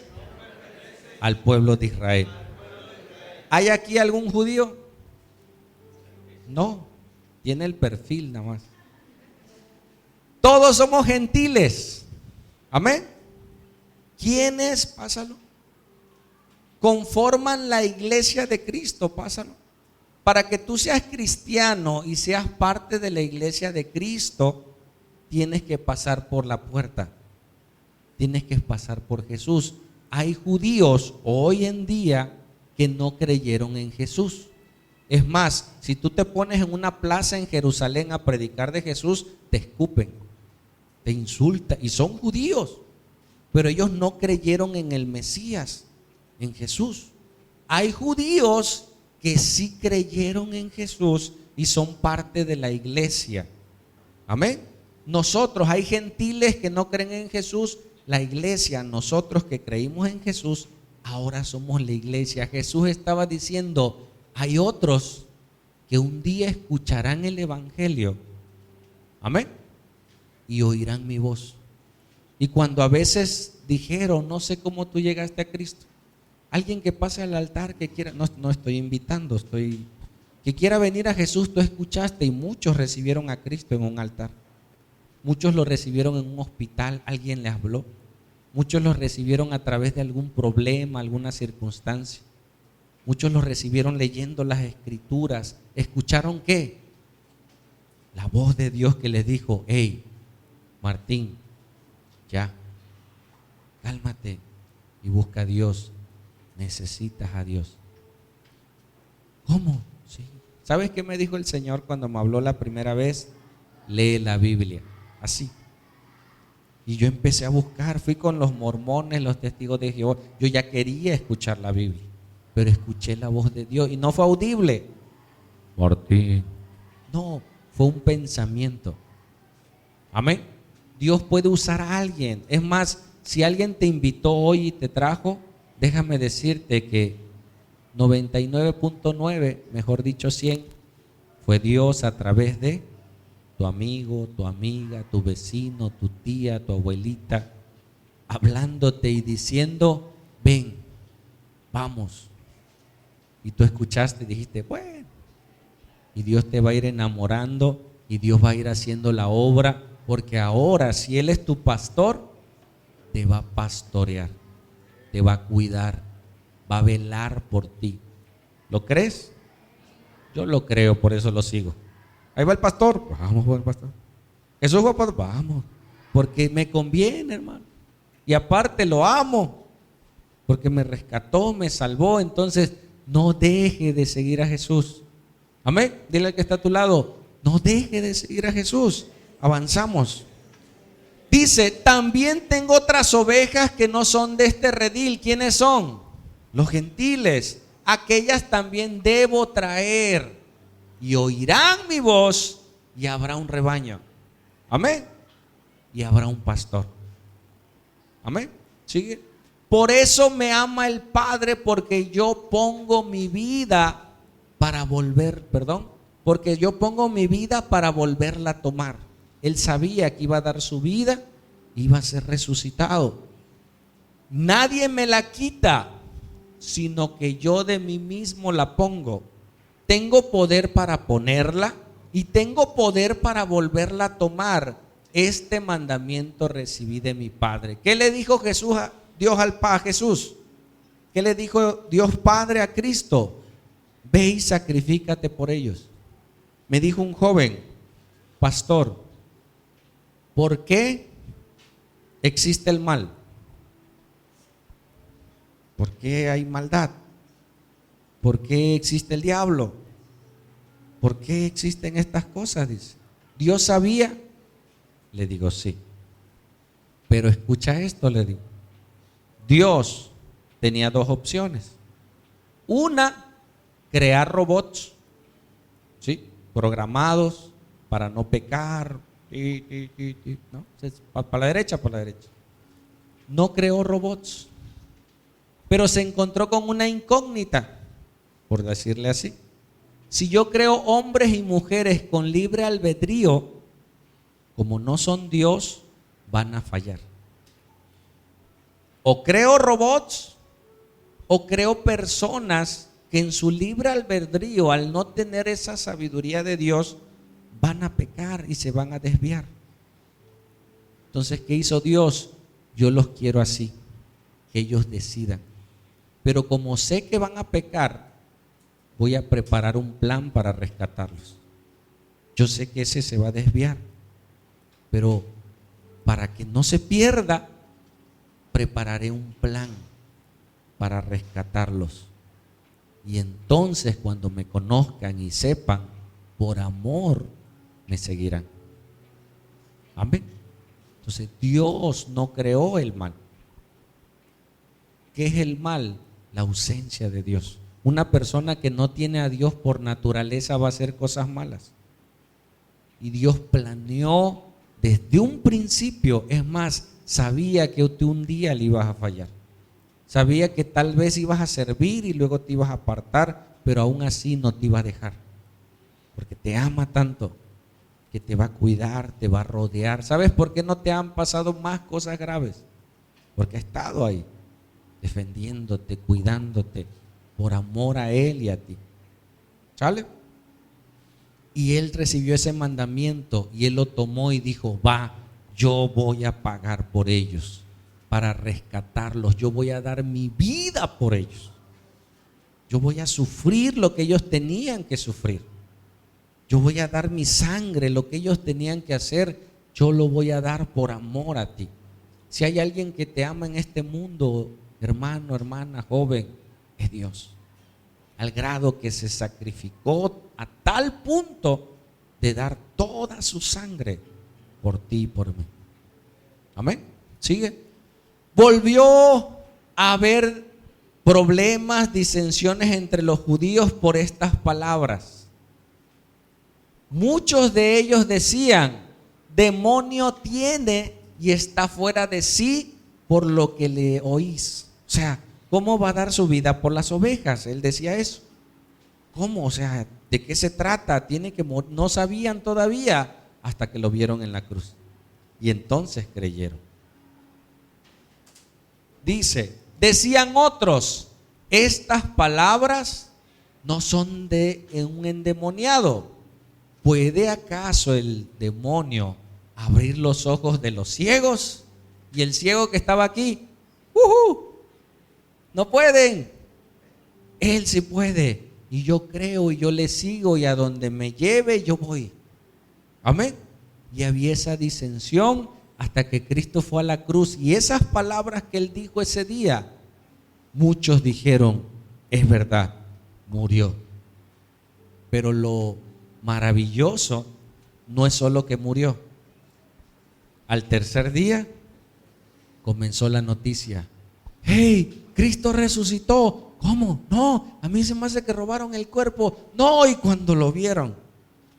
al pueblo de Israel. ¿Hay aquí algún judío? No, tiene el perfil nada más. Todos somos gentiles. Amén. ¿Quiénes? Pásalo. Conforman la iglesia de Cristo. Pásalo. Para que tú seas cristiano y seas parte de la iglesia de Cristo, tienes que pasar por la puerta. Tienes que pasar por Jesús. Hay judíos hoy en día que no creyeron en Jesús. Es más, si tú te pones en una plaza en Jerusalén a predicar de Jesús, te escupen, te insultan, y son judíos, pero ellos no creyeron en el Mesías, en Jesús. Hay judíos que sí creyeron en Jesús y son parte de la iglesia. Amén. Nosotros, hay gentiles que no creen en Jesús. La iglesia, nosotros que creímos en Jesús, ahora somos la iglesia. Jesús estaba diciendo: hay otros que un día escucharán el evangelio, amén, y oirán mi voz. Y cuando a veces dijeron: no sé cómo tú llegaste a Cristo, alguien que pase al altar que quiera, no estoy invitando, estoy que quiera venir a Jesús, tú escuchaste, y muchos recibieron a Cristo en un altar. Muchos lo recibieron en un hospital, alguien les habló. Muchos lo recibieron a través de algún problema, alguna circunstancia. Muchos lo recibieron leyendo las Escrituras. ¿Escucharon qué? La voz de Dios que les dijo: hey, Martín, ya, cálmate y busca a Dios. Necesitas a Dios. ¿Cómo? Sí. ¿Sabes qué me dijo el Señor cuando me habló la primera vez? Lee la Biblia. Así. Y yo empecé a buscar, fui con los mormones, los testigos de Jehová. Yo ya quería escuchar la Biblia, pero escuché la voz de Dios y no fue audible. Martín. No, fue un pensamiento. Amén. Dios puede usar a alguien. Es más, si alguien te invitó hoy y te trajo, déjame decirte que 99.9, mejor dicho 100, fue Dios a través de tu amigo, tu amiga, tu vecino, tu tía, tu abuelita, hablándote y diciendo: ven, vamos. Y tú escuchaste y dijiste: bueno. Y Dios te va a ir enamorando y Dios va a ir haciendo la obra, porque ahora, si Él es tu pastor, te va a pastorear, te va a cuidar, va a velar por ti. ¿Lo crees? Yo lo creo, por eso lo sigo. Ahí va el pastor, vamos por el pastor. Jesús va pastor, vamos, porque me conviene, hermano. Y aparte lo amo, porque me rescató, me salvó. Entonces no deje de seguir a Jesús. Amén. Dile al que está a tu lado: no deje de seguir a Jesús. Avanzamos. Dice: también tengo otras ovejas que no son de este redil. ¿Quiénes son? Los gentiles. Aquellas también debo traer, y oirán mi voz, y habrá un rebaño. Amén. Y habrá un pastor. Amén. Sigue. Por eso me ama el Padre, porque yo pongo mi vida para porque yo pongo mi vida para volverla a tomar. Él sabía que iba a dar su vida, iba a ser resucitado. Nadie me la quita, sino que yo de mí mismo la pongo. Tengo poder para ponerla y tengo poder para volverla a tomar. Este mandamiento recibí de mi Padre. ¿Qué le dijo Dios a Jesús? ¿Qué le dijo Dios Padre a Cristo? Ve y sacrifícate por ellos. Me dijo un joven: pastor, ¿por qué existe el mal? ¿Por qué hay maldad? ¿Por qué existe el diablo? ¿Por qué existen estas cosas? Dice. ¿Dios sabía? Le digo: sí. Pero escucha esto, le digo. Dios tenía dos opciones. Una, crear robots, ¿sí?, programados para no pecar, ¿no? Para la derecha, por la derecha. No creó robots, pero se encontró con una incógnita, por decirle así. Si yo creo hombres y mujeres con libre albedrío, como no son Dios, van a fallar. O creo robots, o creo personas que en su libre albedrío, al no tener esa sabiduría de Dios, van a pecar y se van a desviar. Entonces, ¿qué hizo Dios? Yo los quiero así, que ellos decidan. Pero como sé que van a pecar, voy a preparar un plan para rescatarlos. Yo sé que ese se va a desviar, pero para que no se pierda, prepararé un plan para rescatarlos. Y entonces, cuando me conozcan y sepan, por amor me seguirán. Amén. Entonces, Dios no creó el mal. ¿Qué es el mal? La ausencia de Dios. Una persona que no tiene a Dios por naturaleza va a hacer cosas malas. Y Dios planeó desde un principio. Es más, sabía que tú un día le ibas a fallar. Sabía que tal vez ibas a servir y luego te ibas a apartar, pero aún así no te iba a dejar. Porque te ama tanto que te va a cuidar, te va a rodear. ¿Sabes por qué no te han pasado más cosas graves? Porque ha estado ahí, defendiéndote, cuidándote, por amor a Él y a ti. ¿Sale? Y él recibió ese mandamiento y él lo tomó y dijo: va, yo voy a pagar por ellos, para rescatarlos. Yo voy a dar mi vida por ellos. Yo voy a sufrir lo que ellos tenían que sufrir. Yo voy a dar mi sangre, lo que ellos tenían que hacer, yo lo voy a dar por amor a ti. Si hay alguien que te ama en este mundo, hermano, hermana, joven, es Dios. Al grado que se sacrificó a tal punto de dar toda su sangre por ti y por mí. Amén. Sigue. Volvió a haber problemas, disensiones entre los judíos por estas palabras. Muchos de ellos decían: demonio tiene y está fuera de sí por lo que le oís. O sea, ¿cómo va a dar su vida por las ovejas? Él decía eso. ¿Cómo? O sea, ¿de qué se trata? Tiene que morir. No sabían todavía hasta que lo vieron en la cruz. Y entonces creyeron. Dice, decían otros: estas palabras no son de un endemoniado. ¿Puede acaso el demonio abrir los ojos de los ciegos? Y el ciego que estaba aquí, no pueden. Él sí puede. Y yo creo y yo le sigo, y a donde me lleve yo voy. Amén. Y había esa disensión hasta que Cristo fue a la cruz. Y esas palabras que él dijo ese día, muchos dijeron: es verdad, murió. Pero lo maravilloso no es solo que murió. Al tercer día comenzó la noticia: hey, Cristo resucitó. ¿Cómo? No, a mí se me hace que robaron el cuerpo. No, y cuando lo vieron,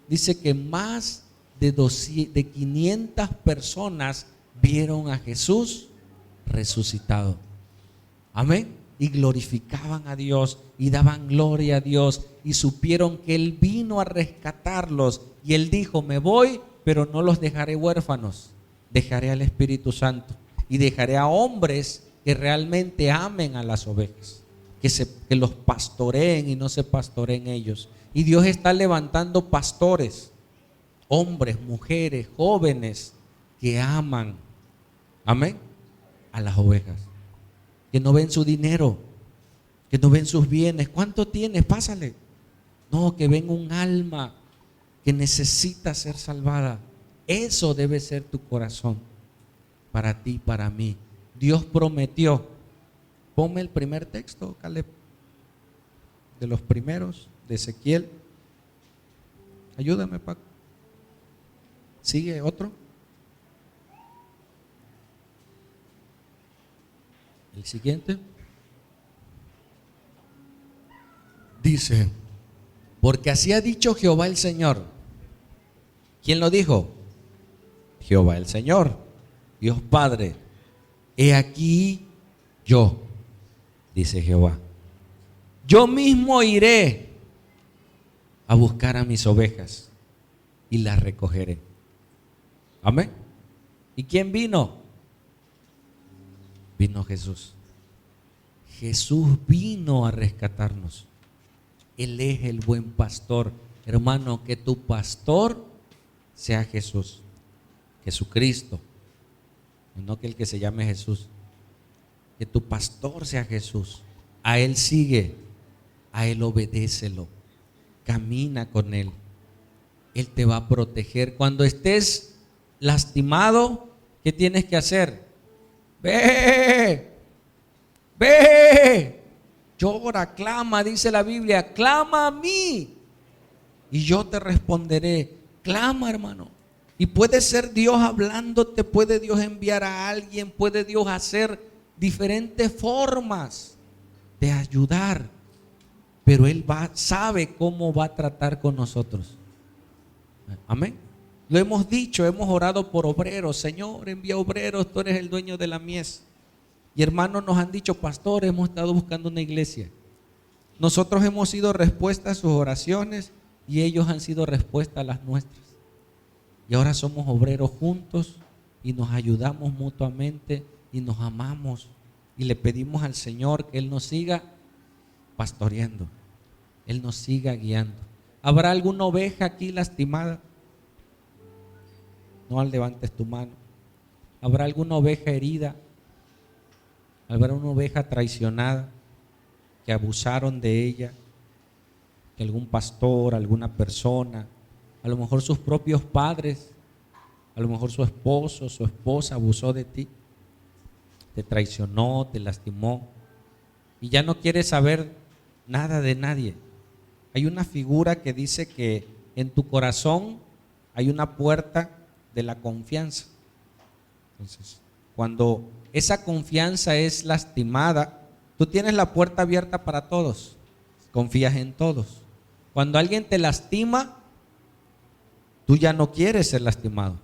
dice que más de 500 personas vieron a Jesús resucitado. Amén. Y glorificaban a Dios y daban gloria a Dios, y supieron que Él vino a rescatarlos. Y Él dijo: me voy, pero no los dejaré huérfanos. Dejaré al Espíritu Santo y dejaré a hombres que realmente amen a las ovejas, que los pastoreen y no se pastoreen ellos. Y Dios está levantando pastores, hombres, mujeres, jóvenes que aman, amén, a las ovejas, que no ven su dinero, que no ven sus bienes. ¿Cuánto tienes? Pásale. No, que ven un alma que necesita ser salvada. Eso debe ser tu corazón, para ti, para mí. Dios prometió. Ponme el primer texto, Caleb, de los primeros, de Ezequiel. Ayúdame, Paco. Sigue otro. El siguiente. Dice: porque así ha dicho Jehová el Señor. ¿Quién lo dijo? Jehová el Señor, Dios Padre. He aquí yo, dice Jehová, yo mismo iré a buscar a mis ovejas y las recogeré. Amén. ¿Y quién vino? Vino Jesús. Jesús vino a rescatarnos. Él es el buen pastor. Hermano, que tu pastor sea Jesús, Jesucristo. No que el que se llame Jesús. Que tu pastor sea Jesús. A Él sigue, a Él obedécelo, camina con Él. Él te va a proteger. Cuando estés lastimado, ¿qué tienes que hacer? Ve, ve, llora, clama, dice la Biblia, clama a mí y yo te responderé. Clama, hermano. Y puede ser Dios hablándote, puede Dios enviar a alguien, puede Dios hacer diferentes formas de ayudar, pero Él sabe cómo va a tratar con nosotros. Amén. Lo hemos dicho, hemos orado por obreros. Señor, envía obreros, tú eres el dueño de la mies. Y hermanos nos han dicho: pastor, hemos estado buscando una iglesia. Nosotros hemos sido respuesta a sus oraciones y ellos han sido respuesta a las nuestras. Y ahora somos obreros juntos y nos ayudamos mutuamente y nos amamos. Y le pedimos al Señor que Él nos siga pastoreando, Él nos siga guiando. ¿Habrá alguna oveja aquí lastimada? No levantes tu mano. ¿Habrá alguna oveja herida? ¿Habrá una oveja traicionada que abusaron de ella? Que algún pastor, alguna persona, a lo mejor sus propios padres, a lo mejor su esposo, su esposa abusó de ti, te traicionó, te lastimó y ya no quieres saber nada de nadie. Hay una figura que dice que en tu corazón hay una puerta de la confianza. Entonces, cuando esa confianza es lastimada, tú tienes la puerta abierta para todos, confías en todos. Cuando alguien te lastima, tú ya no quieres ser lastimado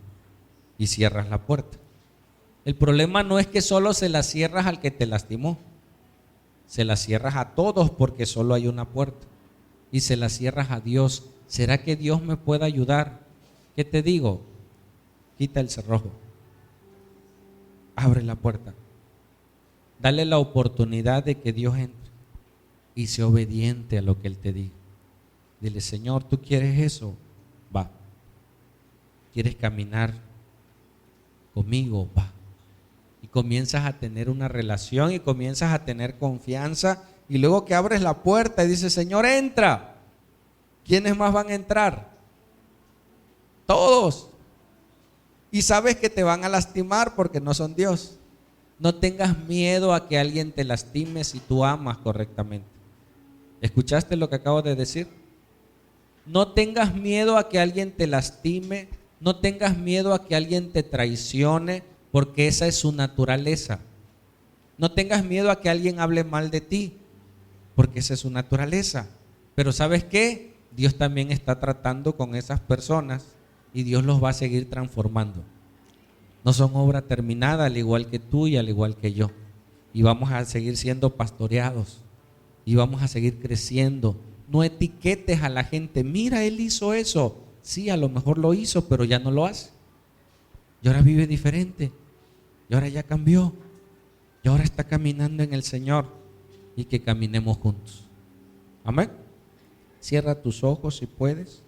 y cierras la puerta. El problema no es que solo se la cierras al que te lastimó, se la cierras a todos porque solo hay una puerta y se la cierras a Dios. ¿Será que Dios me puede ayudar? ¿Qué te digo? Quita el cerrojo, abre la puerta, dale la oportunidad de que Dios entre y sea obediente a lo que Él te diga. Dile: Señor, ¿tú quieres eso? Va. ¿Quieres caminar conmigo? Va. Y comienzas a tener una relación y comienzas a tener confianza, y luego que abres la puerta y dices: Señor, entra. ¿Quiénes más van a entrar? Todos. Y sabes que te van a lastimar porque no son Dios. No tengas miedo a que alguien te lastime si tú amas correctamente. ¿Escuchaste lo que acabo de decir? No tengas miedo a que alguien te lastime, no tengas miedo a que alguien te traicione, porque esa es su naturaleza. No tengas miedo a que alguien hable mal de ti, porque esa es su naturaleza. Pero ¿sabes qué? Dios también está tratando con esas personas y Dios los va a seguir transformando. No son obra terminada, al igual que tú y al igual que yo. Y vamos a seguir siendo pastoreados y vamos a seguir creciendo. No etiquetes a la gente: mira, él hizo eso. Sí, a lo mejor lo hizo, pero ya no lo hace. Y ahora vive diferente. Y ahora ya cambió. Y ahora está caminando en el Señor. Y que caminemos juntos. Amén. Cierra tus ojos si puedes.